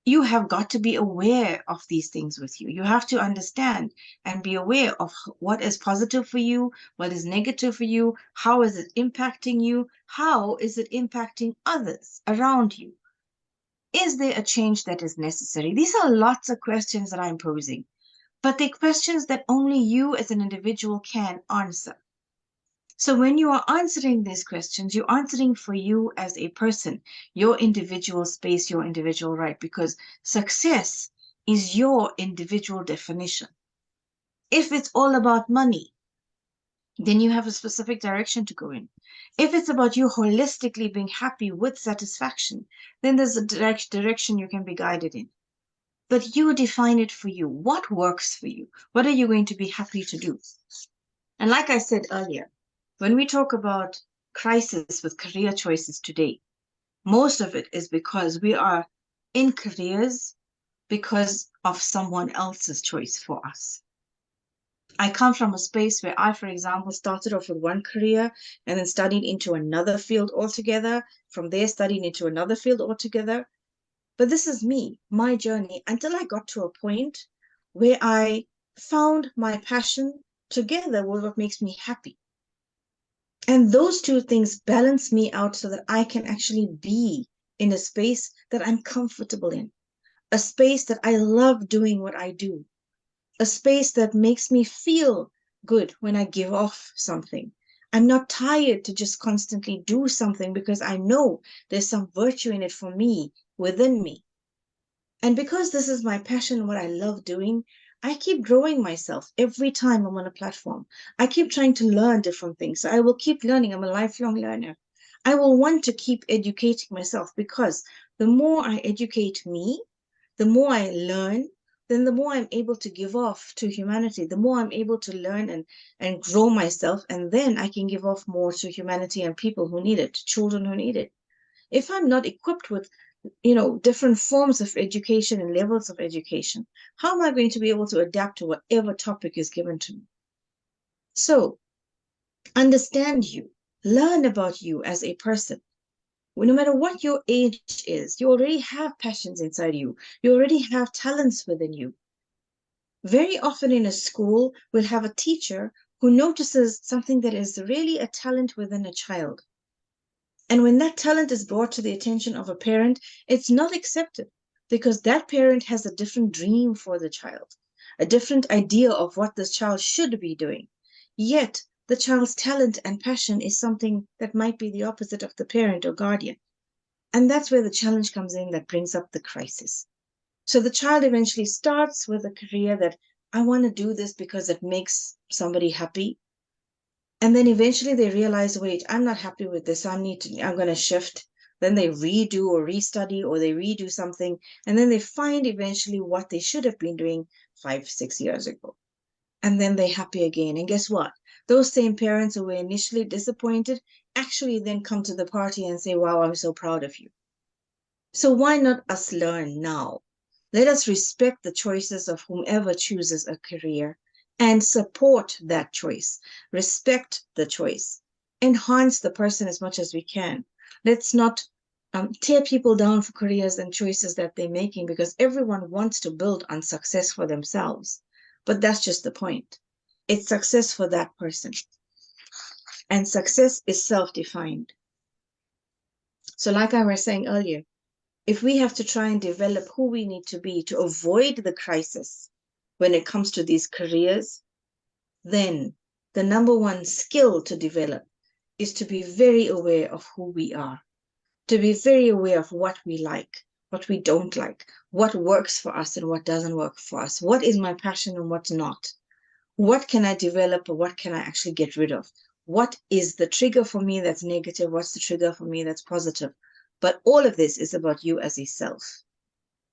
you have got to be aware of these things with you. You have to understand and be aware of what is positive for you, what is negative for you, how is it impacting you, how is it impacting others around you. Is there a change that is necessary? These are lots of questions that I'm posing, but they're questions that only you as an individual can answer. So when you are answering these questions, you're answering for you as a person, your individual space, your individual right, because success is your individual definition. If it's all about money, then you have a specific direction to go in. If it's about you holistically being happy with satisfaction, then there's a direction you can be guided in. but you define it for you. What works for you? What are you going to be happy to do? And like I said earlier, when we talk about crisis with career choices today, most of it is because we are in careers because of someone else's choice for us. I come from a space where I, for example, started off with one career and then studied into another field altogether. From there, studied into another field altogether. But this is me, my journey, until I got to a point where I found my passion together with what makes me happy. And those two things balance me out so that I can actually be in a space that I'm comfortable in, a space that I love doing what I do, a space that makes me feel good when I give off something. I'm not tired to just constantly do something because I know there's some virtue in it for me, within me. And because this is my passion, what I love doing, I keep growing myself every time I'm on a platform. I keep trying to learn different things. So I will keep learning. I'm a lifelong learner. I will want to keep educating myself because the more I educate me, the more I learn, then the more I'm able to give off to humanity, the more I'm able to learn and grow myself, and then I can give off more to humanity and people who need it, children who need it. If I'm not equipped with, different forms of education and levels of education, how am I going to be able to adapt to whatever topic is given to me? So understand you, learn about you as a person. No matter what your age is, you already have passions inside you. You already have talents within you. Very often in a school, we'll have a teacher who notices something that is really a talent within a child. And when that talent is brought to the attention of a parent, it's not accepted because that parent has a different dream for the child, a different idea of what this child should be doing. Yet, the child's talent and passion is something that might be the opposite of the parent or guardian. And that's where the challenge comes in that brings up the crisis. So the child eventually starts with a career that I want to do this because it makes somebody happy. And then eventually they realize, wait, I'm not happy with this. I'm going to shift. Then they redo or restudy or they redo something. And then they find eventually what they should have been doing 5-6 years ago. And then they're happy again. And guess what? Those same parents who were initially disappointed actually then come to the party and say, wow, I'm so proud of you. So why not us learn now? Let us respect the choices of whomever chooses a career and support that choice. Respect the choice. Enhance the person as much as we can. Let's not tear people down for careers and choices that they're making because everyone wants to build on success for themselves. But that's just the point. It's success for that person. And success is self-defined. So like I was saying earlier, if we have to try and develop who we need to be to avoid the crisis when it comes to these careers, then the number one skill to develop is to be very aware of who we are, to be very aware of what we like, what we don't like, what works for us and what doesn't work for us, what is my passion and what's not, what can I develop or what can I actually get rid of, what is the trigger for me that's negative, what's the trigger for me that's positive. But all of this is about you as a self.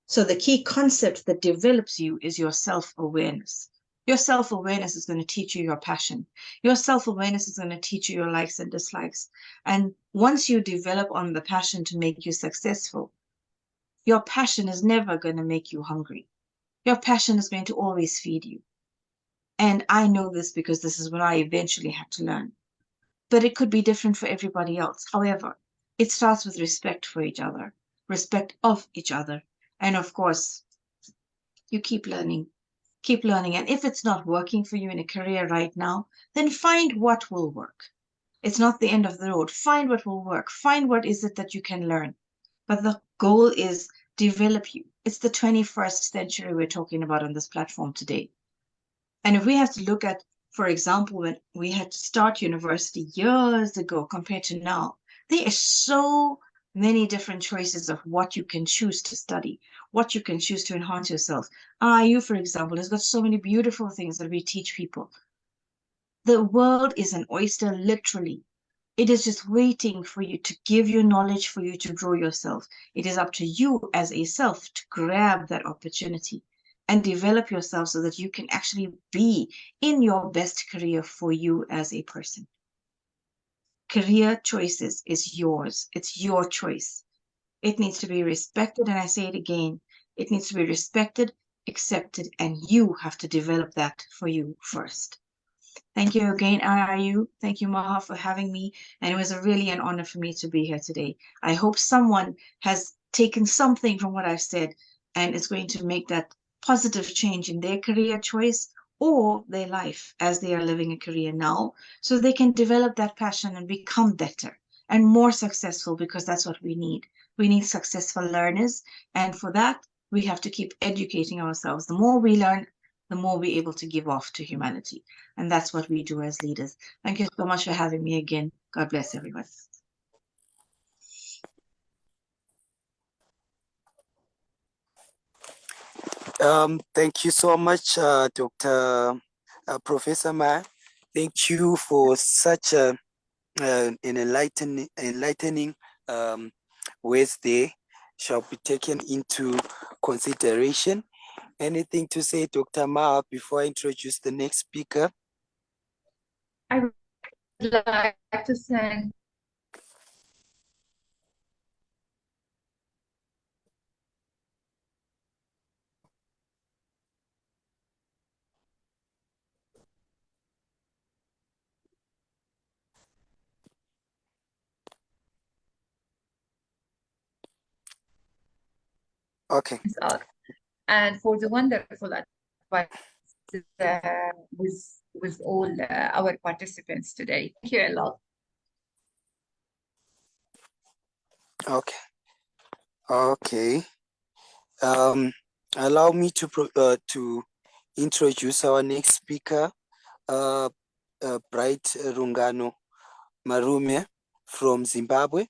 So the key concept that develops you is your self-awareness. Your self-awareness is going to teach you your passion. Your self-awareness is going to teach you your likes and dislikes. And once you develop on the passion to make you successful, your passion is never going to make you hungry. Your passion is going to always feed you. And I know this because this is what I eventually had to learn. But it could be different for everybody else. However, it starts with respect for each other, respect of each other. And of course, you keep learning. Keep learning. And if it's not working for you in a career right now, then find what will work. It's not the end of the road. Find what will work. Find what is it that you can learn. But the goal is develop you. It's the 21st century we're talking about on this platform today. And if we have to look at, for example, when we had to start university years ago compared to now, there are so many different choices of what you can choose to study, what you can choose to enhance yourself. IIU, for example, has got so many beautiful things that we teach people. The world is an oyster, literally. It is just waiting for you to give you knowledge, for you to grow yourself. It is up to you as a self to grab that opportunity and develop yourself so that you can actually be in your best career for you as a person. Career choices is yours. It's your choice. It needs to be respected, and I say it again, it needs to be respected, accepted, and you have to develop that for you first. Thank you again, IIU. Thank you, Maha, for having me. And it was really an honor for me to be here today. I hope someone has taken something from what I've said and is going to make that positive change in their career choice or their life as they are living a career now, so they can develop that passion and become better and more successful, because that's what we need. We need successful learners. And for that, we have to keep educating ourselves. The more we learn, the more we're able to give off to humanity. And that's what we do as leaders. Thank you so much for having me again. God bless everyone. Thank you so much, Dr. Professor Maha. Thank you for such an enlightening words there shall be taken into consideration. Anything to say, Dr. Maha, before I introduce the next speaker? I would like to thank Okay. and for the wonderful advice with all our participants today. Thank you a lot. Okay. Okay. Allow me to introduce our next speaker, Bright Rungano Marume from Zimbabwe.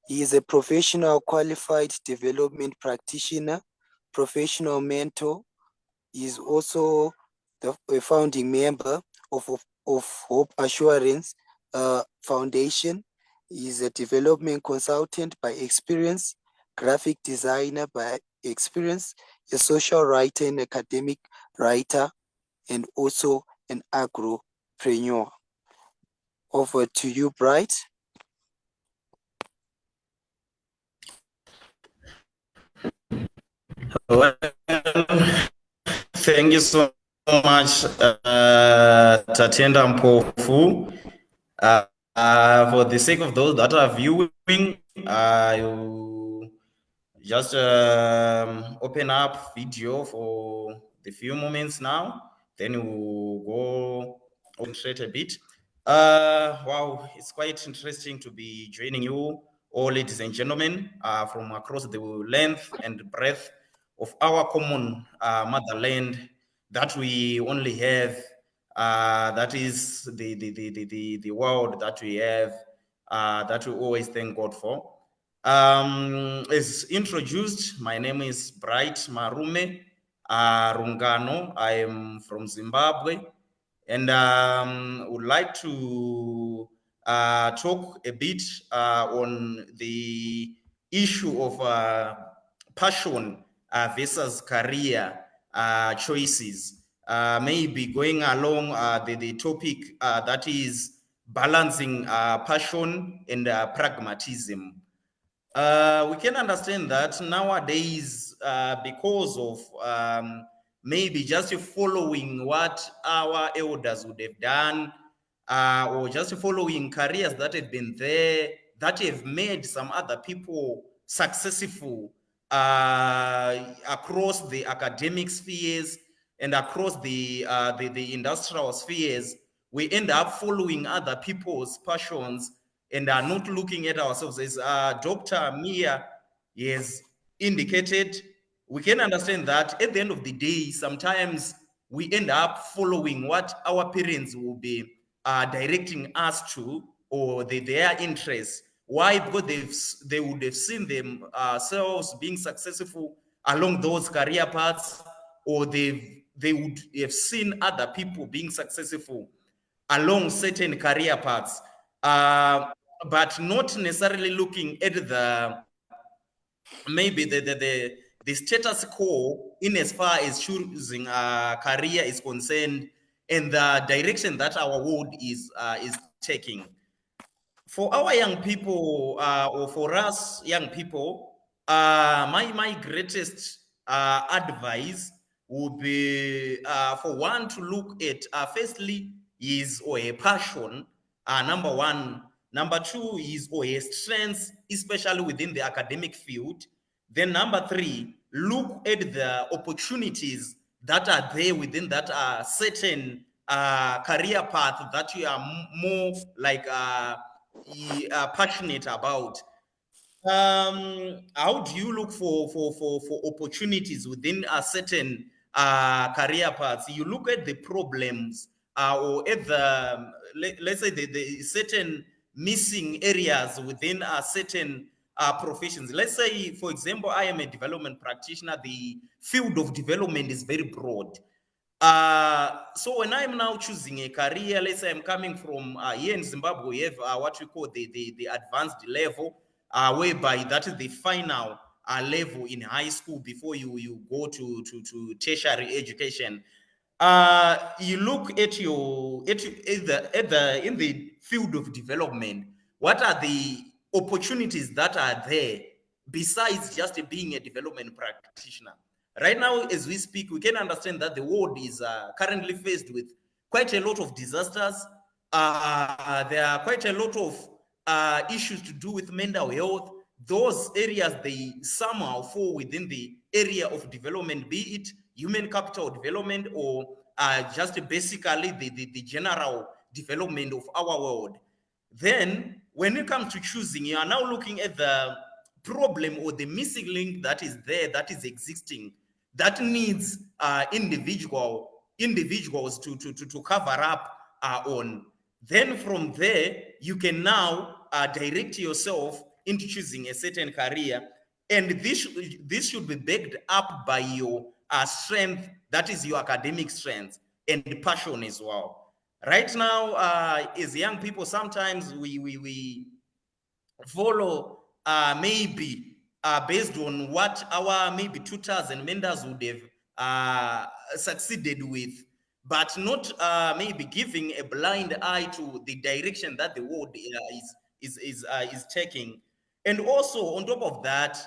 He is a professional qualified development practitioner, professional mentor. He is also a founding member of Hope Assurance Foundation. He is a development consultant by experience, graphic designer by experience, a social writer and academic writer, and also an agropreneur. Over to you, Bright. Well, thank you so much, Tatenda Mpofu. For the sake of those that are viewing, you just open up video for the few moments now, then we'll go concentrate a bit. Wow, it's quite interesting to be joining you all, ladies and gentlemen, from across the length and breadth of our common motherland that we only have. That is the world that we have, that we always thank God for. As introduced, my name is Bright Marume Rungano. I am from Zimbabwe, and would like to talk a bit on the issue of passion versus career choices. Maybe going along the topic that is balancing passion and pragmatism. We can understand that nowadays, because of maybe just following what our elders would have done, or just following careers that have been there, that have made some other people successful across the academic spheres and across the industrial spheres, we end up following other people's passions and are not looking at ourselves. As Dr. Mia has indicated, we can understand that at the end of the day, sometimes we end up following what our parents will be directing us to, or their interests. Why? Because they would have seen themselves being successful along those career paths, or they would have seen other people being successful along certain career paths. but not necessarily looking at maybe the status quo in as far as choosing a career is concerned and the direction that our world is taking. For our young people, or for us young people, my greatest advice would be for one to look at firstly his or a passion, number one. Number two is or a strengths, especially within the academic field. Then number three, look at the opportunities that are there within that certain career path that you are more like passionate about. How do you look for opportunities within a certain career paths? You look at the problems or at the let's say the certain missing areas within a certain professions. Let's say, for example, I am a development practitioner. The field of development is very broad. So when I'm now choosing a career, let's say I'm coming from here in Zimbabwe, we have what we call the advanced level, whereby that is the final level in high school before you go to tertiary education. You look at in the field of development, what are the opportunities that are there besides just being a development practitioner? Right now, as we speak, we can understand that the world is currently faced with quite a lot of disasters. There are quite a lot of issues to do with mental health. Those areas, they somehow fall within the area of development, be it human capital development or just basically the general development of our world. Then, when it comes to choosing, you are now looking at the problem or the missing link that is there, that is existing, that needs individuals to cover up on. Then from there, you can now direct yourself into choosing a certain career. And this should be backed up by your strength, that is your academic strength and passion as well. Right now, as young people, sometimes we follow maybe based on what our maybe tutors and mentors would have succeeded with, but not maybe giving a blind eye to the direction that the world is taking. And also on top of that,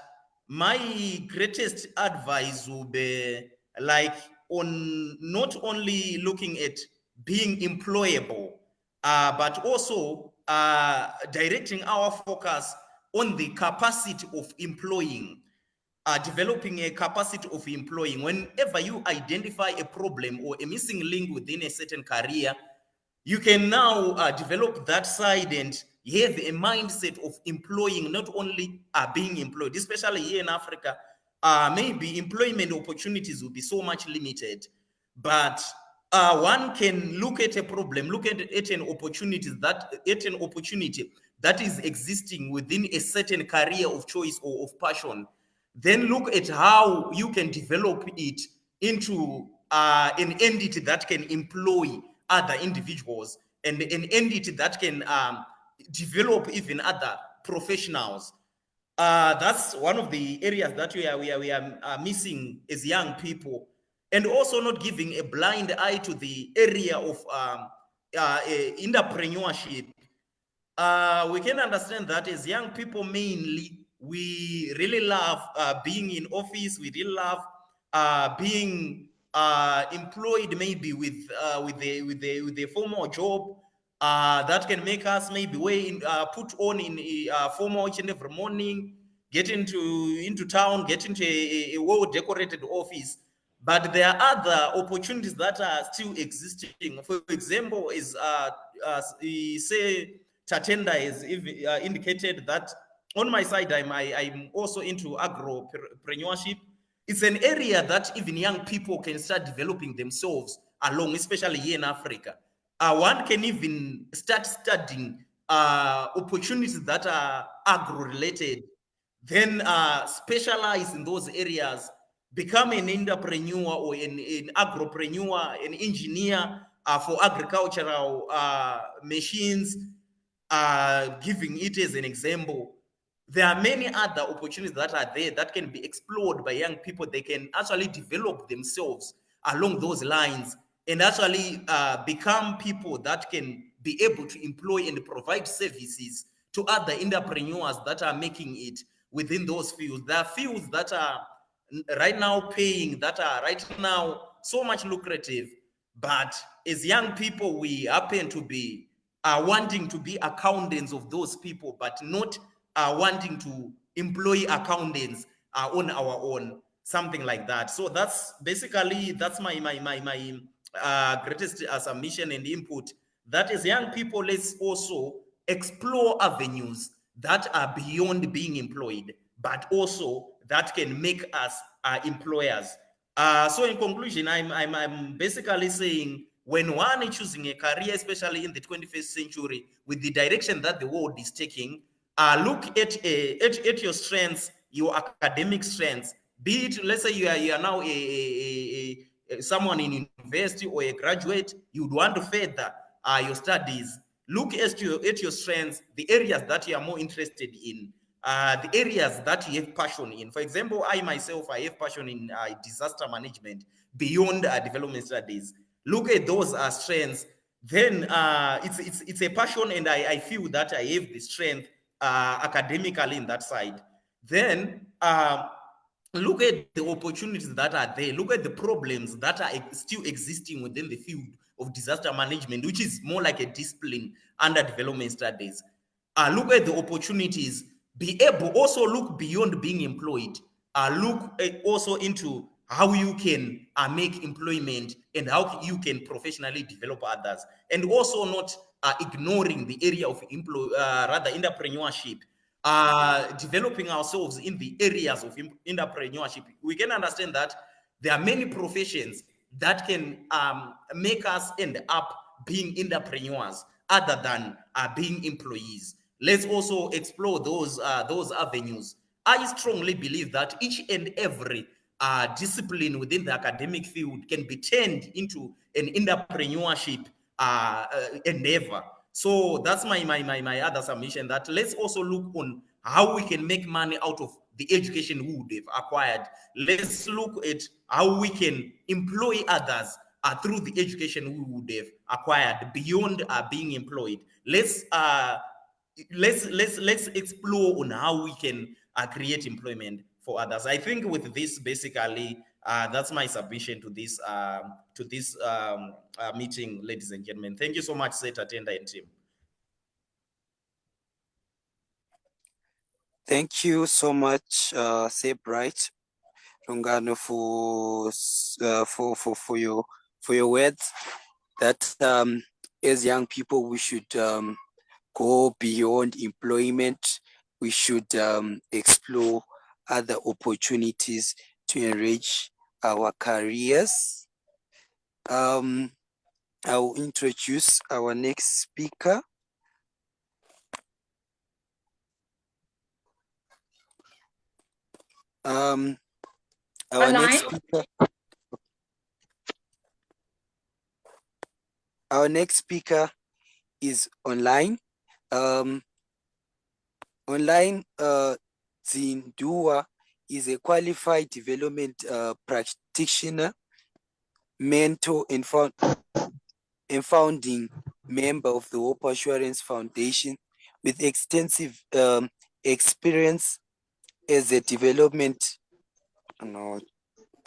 my greatest advice will be like on not only looking at being employable, but also directing our focus on the capacity of employing, developing a capacity of employing. Whenever you identify a problem or a missing link within a certain career, you can now develop that side and have a mindset of employing, not only being employed, especially here in Africa. Maybe employment opportunities will be so much limited, but one can look at a problem, look at an opportunity that is existing within a certain career of choice or of passion. Then look at how you can develop it into an entity that can employ other individuals and an entity that can develop even other professionals. That's one of the areas that we are missing as young people, and also not giving a blind eye to the area of entrepreneurship. We can understand that as young people, mainly, we really love being in office. We really love being employed, maybe with a formal job that can make us maybe put on in a formal each and every morning, get into town, get into a well-decorated office. But there are other opportunities that are still existing. For example, is say Tatenda has indicated that on my side, I'm also into agropreneurship. It's an area that even young people can start developing themselves along, especially here in Africa. One can even start studying opportunities that are agro-related, then specialize in those areas, become an entrepreneur or an agropreneur, an engineer for agricultural machines, giving it as an example. There are many other opportunities that are there that can be explored by young people. They can actually develop themselves along those lines and actually become people that can be able to employ and provide services to other entrepreneurs that are making it within those fields. There are fields that are right now paying, that are right now so much lucrative, but as young people, we happen to be wanting to be accountants of those people, but not wanting to employ accountants on our own, something like that. So that's basically, that's my greatest submission and input. That is, young people, let's also explore avenues that are beyond being employed, but also that can make us employers. So in conclusion, I'm basically saying, when one is choosing a career, especially in the 21st century, with the direction that the world is taking, look at your strengths, your academic strengths. Be it, let's say you are now someone in university or a graduate, you'd want to further your studies. Look at your strengths, the areas that you are more interested in, the areas that you have passion in. For example, I myself, I have passion in disaster management beyond development studies. Look at those strengths. Then it's a passion, and I feel that I have the strength academically in that side. Then look at the opportunities that are there. Look at the problems that are still existing within the field of disaster management, which is more like a discipline under development studies. Look at the opportunities. Be able also look beyond being employed. Look also into how you can make employment and how you can professionally develop others, and also not ignoring the area of entrepreneurship. Developing ourselves in the areas of entrepreneurship. We can understand that there are many professions that can make us end up being entrepreneurs other than being employees. Let's also explore those avenues. I strongly believe that each and every discipline within the academic field can be turned into an entrepreneurship endeavor. So that's my other submission, that let's also look on how we can make money out of the education we would have acquired. Let's look at how we can employ others through the education we would have acquired beyond being employed. Let's explore on how we can create employment for others. I think with this, basically, that's my submission to this meeting, ladies and gentlemen. Thank you so much, Tatenda and team. Thank you so much, Bright Rungano, for your words. That as young people, we should go beyond employment. We should explore other opportunities to enrich our careers. I will introduce our next speaker. Our next speaker is online. Online, Zindua is a qualified development practitioner, mentor, and founding member of the Hope Assurance Foundation with extensive experience as a development. No,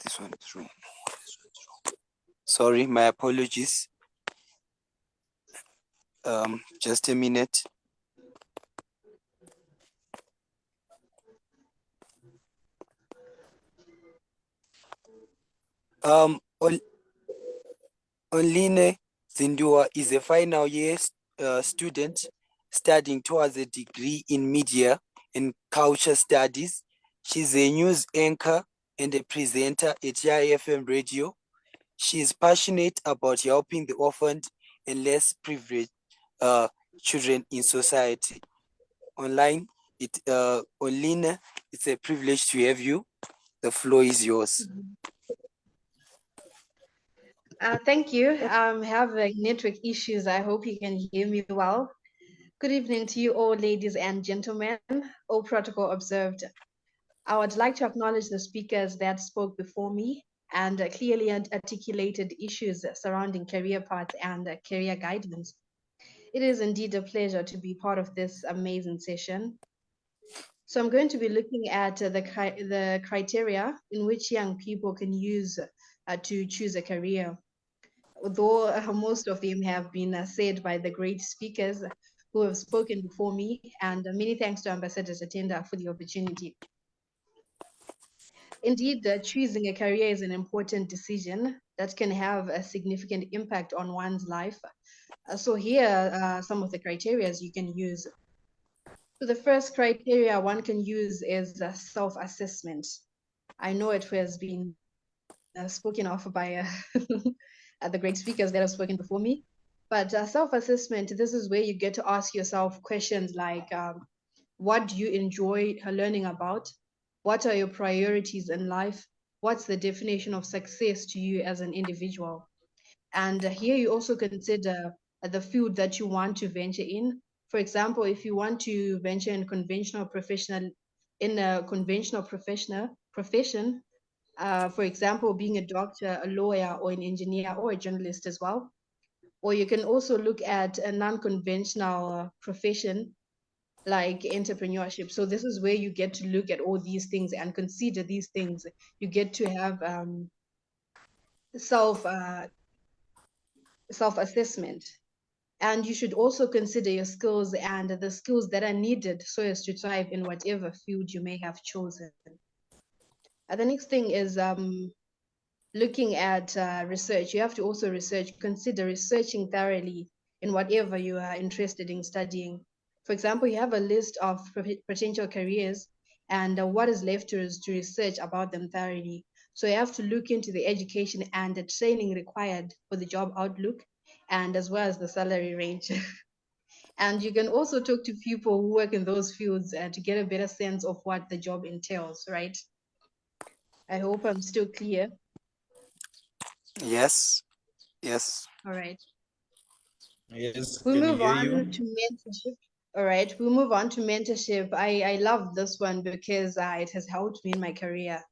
this one is wrong. Sorry, my apologies. Just a minute. Online Zindua is a final year student studying towards a degree in media and culture studies. She's a news anchor and a presenter at IIFM Radio. She is passionate about helping the orphaned and less privileged children in society. Online, Olina, it's a privilege to have you. The floor is yours. Thank you. I'm having network issues. I hope you can hear me well. Good evening to you all, ladies and gentlemen, all protocol observed. I would like to acknowledge the speakers that spoke before me and clearly articulated issues surrounding career paths and career guidance. It is indeed a pleasure to be part of this amazing session. So I'm going to be looking at the criteria in which young people can use to choose a career. Although most of them have been said by the great speakers who have spoken before me, and many thanks to Ambassador Tatenda for the opportunity. Indeed, choosing a career is an important decision that can have a significant impact on one's life. So here are some of the criteria you can use. So the first criteria one can use is self-assessment. I know it has been spoken of by the great speakers that have spoken before me. But self-assessment, this is where you get to ask yourself questions like, what do you enjoy learning about? What are your priorities in life? What's the definition of success to you as an individual? And here you also consider the field that you want to venture in. For example, if you want to venture in a conventional profession, for example, being a doctor, a lawyer, or an engineer, or a journalist as well. Or you can also look at a non-conventional profession like entrepreneurship. So this is where you get to look at all these things and consider these things. You get to have self-assessment. And you should also consider your skills and the skills that are needed so as to thrive in whatever field you may have chosen. The next thing is looking at research. You have to also consider researching thoroughly in whatever you are interested in studying. For example, you have a list of potential careers and what is left to research about them thoroughly. So you have to look into the education and the training required for the job outlook, and as well as the salary range. And you can also talk to people who work in those fields to get a better sense of what the job entails, right? I hope I'm still clear. Yes. Yes. All right. Yes, We can move hear on you. to mentorship. All right, we move on to mentorship. I love this one because it has helped me in my career.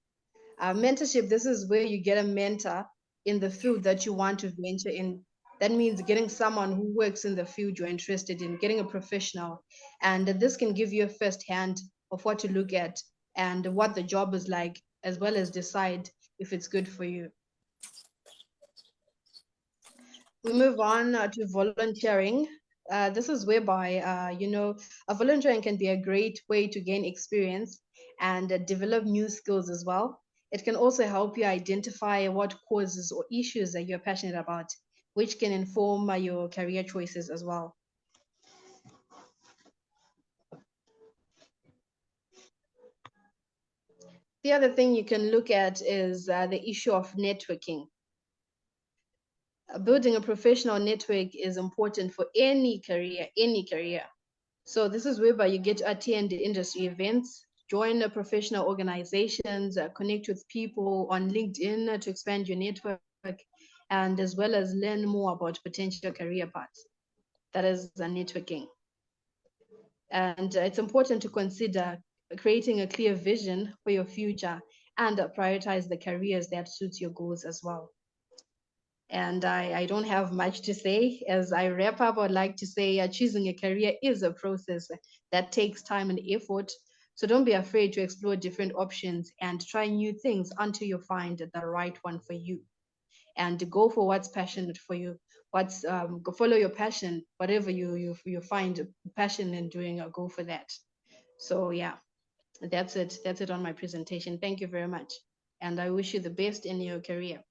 Mentorship, this is where you get a mentor in the field that you want to venture in. That means getting someone who works in the field you're interested in, getting a professional. And this can give you a first hand of what to look at and what the job is like, as well as decide if it's good for you. We move on to volunteering. This is whereby, a volunteering can be a great way to gain experience and develop new skills as well. It can also help you identify what causes or issues that you're passionate about, which can inform your career choices as well. The other thing you can look at is the issue of networking. Building a professional network is important for any career. So this is whereby you get to attend industry events, join professional organizations, connect with people on LinkedIn to expand your network, and as well as learn more about potential career paths. That is networking. And it's important to consider creating a clear vision for your future and prioritize the careers that suit your goals as well. And I don't have much to say. As I wrap up, I'd like to say choosing a career is a process that takes time and effort. So don't be afraid to explore different options and try new things until you find the right one for you. And go for what's passionate for you. Follow your passion, whatever you find passion in doing, go for that. So yeah, that's it. That's it on my presentation. Thank you very much. And I wish you the best in your career.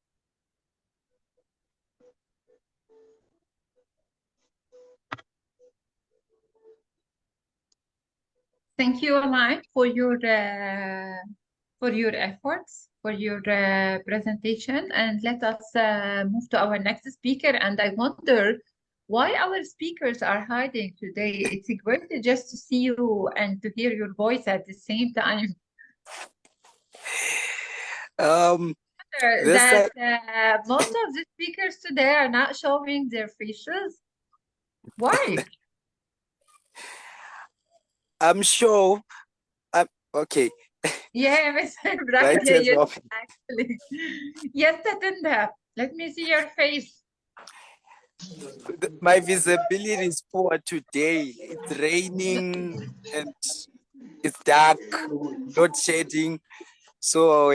Thank you, Alai, for your efforts, for your presentation, and let us move to our next speaker. And I wonder why our speakers are hiding today. It's great just to see you and to hear your voice at the same time. Most of the speakers today are not showing their faces. Why? I'm sure. Okay. Yeah, Mr. Bravo, Right yeah, hands yes, off. actually. Yes, Tatenda. Let me see your face. My visibility is poor today. It's raining and it's dark, not shading. So,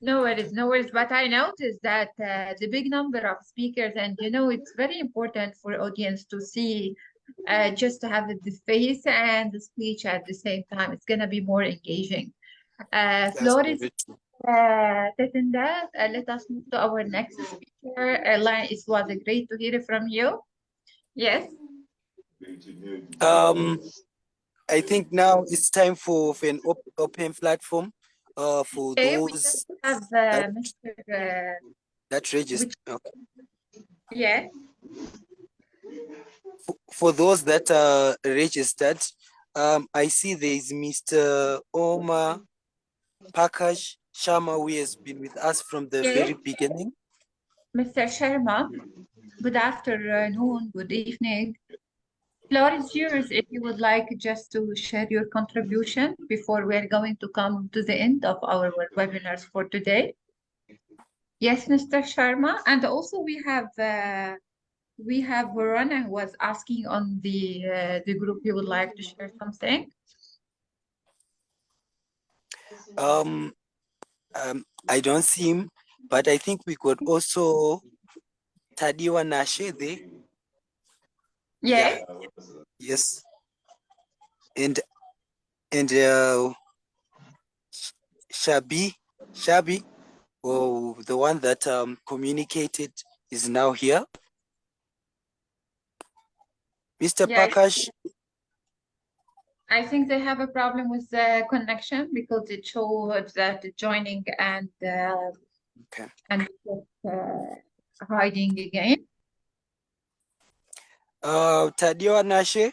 No worries, no worries. But I noticed that the big number of speakers, and you know, it's very important for audience to see, just to have the face and the speech at the same time. It's gonna be more engaging. that's Floris very true. Tatenda, let us move to our next speaker. It was great to hear from you. Yes. I think now it's time for an open platform for Okay, we just those have that, Mr. that register. Which, yeah. For those that are registered, I see there is Mr. Omar Pakash Sharma, who has been with us from the Yeah. very beginning. Mr. Sharma, good afternoon, good evening. Floor is yours if you would like just to share your contribution before we're going to come to the end of our webinars for today. Yes, Mr. Sharma. And also we have Verona who was asking on the group you would like to share something. I don't see him, but I think we could also Tadiwa Nashede. Yeah. Yes. And Shabi, oh, the one that communicated is now here. Mr. Yeah, Pakash. I think they have a problem with the connection because it showed that joining and Okay. and hiding again. Tadiwa Nashe,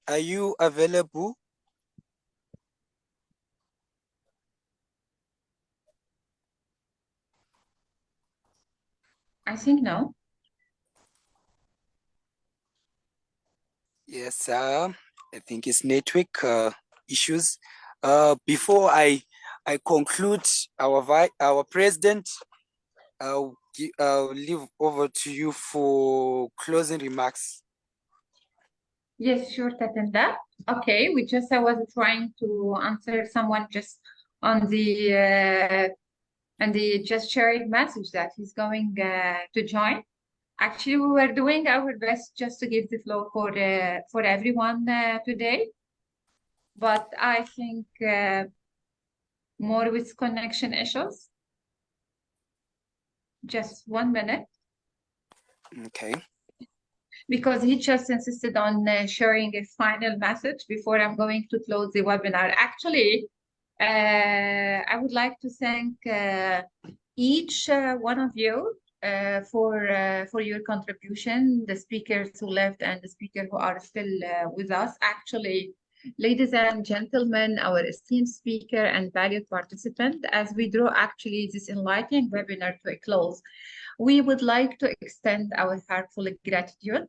are you available? I think no. Yes, I think it's network issues. Before I conclude, our president, I'll leave over to you for closing remarks. Yes, sure, Tatenda. Okay, we just I was trying to answer someone just on the just sharing message that he's going to join. Actually, we were doing our best just to give the floor for everyone today, but I think more with connection issues. Just 1 minute. Okay. Because he just insisted on sharing a final message before I'm going to close the webinar. Actually, I would like to thank each one of you for your contribution, the speakers who left and the speakers who are still with us. Actually, ladies and gentlemen, our esteemed speaker and valued participant, as we draw actually this enlightening webinar to a close, we would like to extend our heartfelt gratitude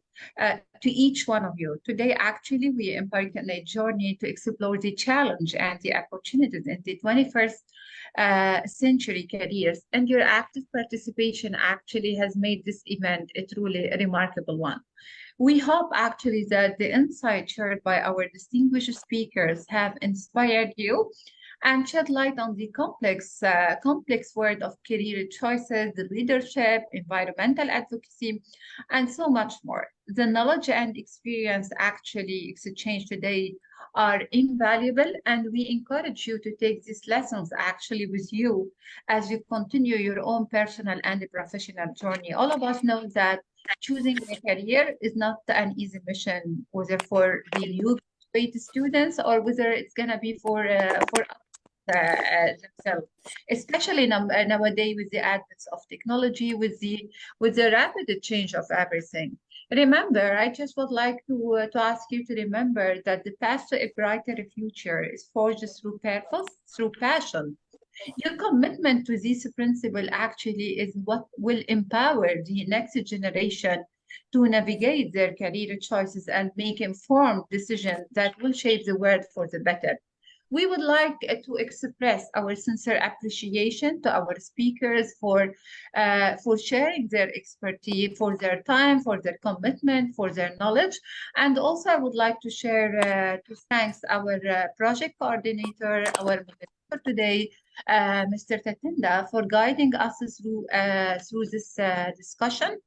to each one of you. Today, actually, we embarked on a journey to explore the challenge and the opportunities in the 21st century careers. And your active participation actually has made this event a truly remarkable one. We hope actually that the insights shared by our distinguished speakers have inspired you and shed light on the complex world of career choices, the leadership, environmental advocacy, and so much more. The knowledge and experience actually exchanged today are invaluable, and we encourage you to take these lessons actually with you as you continue your own personal and professional journey. All of us know that choosing a career is not an easy mission, whether for the new students or whether it's going to be for themselves, especially nowadays with the advent of technology, with the rapid change of everything. Remember, I just would like to ask you to remember that the path to a brighter future is forged through purpose, through passion. Your commitment to this principle actually is what will empower the next generation to navigate their career choices and make informed decisions that will shape the world for the better. We would like to express our sincere appreciation to our speakers for sharing their expertise, for their time, for their commitment, for their knowledge. And also I would like to thank our project coordinator, our moderator today, Mr. Tatenda, for guiding us through this discussion.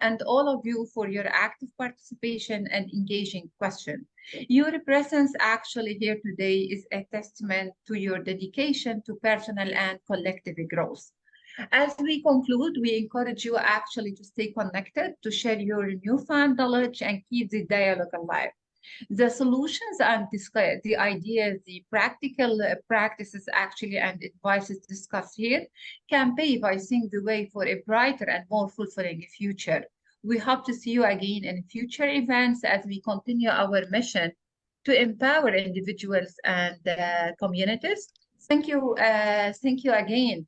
And all of you for your active participation and engaging question. Your presence actually here today is a testament to your dedication to personal and collective growth. As we conclude, we encourage you actually to stay connected, to share your newfound knowledge and keep the dialogue alive. The solutions and the ideas, the practical practices actually and advices discussed here can pave, I think, the way for a brighter and more fulfilling future. We hope to see you again in future events as we continue our mission to empower individuals and communities. Thank you again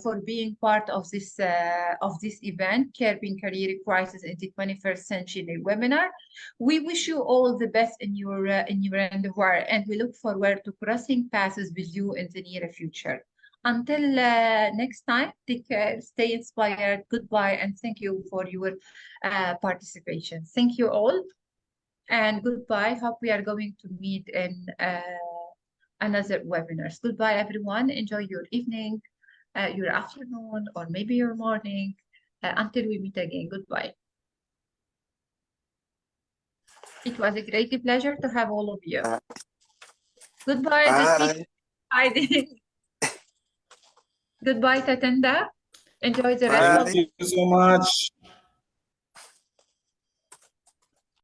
for being part of this event, Curbing Career Crisis in the 21st Century webinar. We wish you all the best in your endeavor, and we look forward to crossing paths with you in the near future. Until next time, take care, stay inspired, goodbye, and thank you for your participation. Thank you all, and goodbye. Hope we are going to meet in another webinars. Goodbye, everyone. Enjoy your evening, your afternoon, or maybe your morning, until we meet again. Goodbye. It was a great pleasure to have all of you. Goodbye. Bye. Goodbye, Tatenda. Enjoy the rest Bye. of Thank you so much.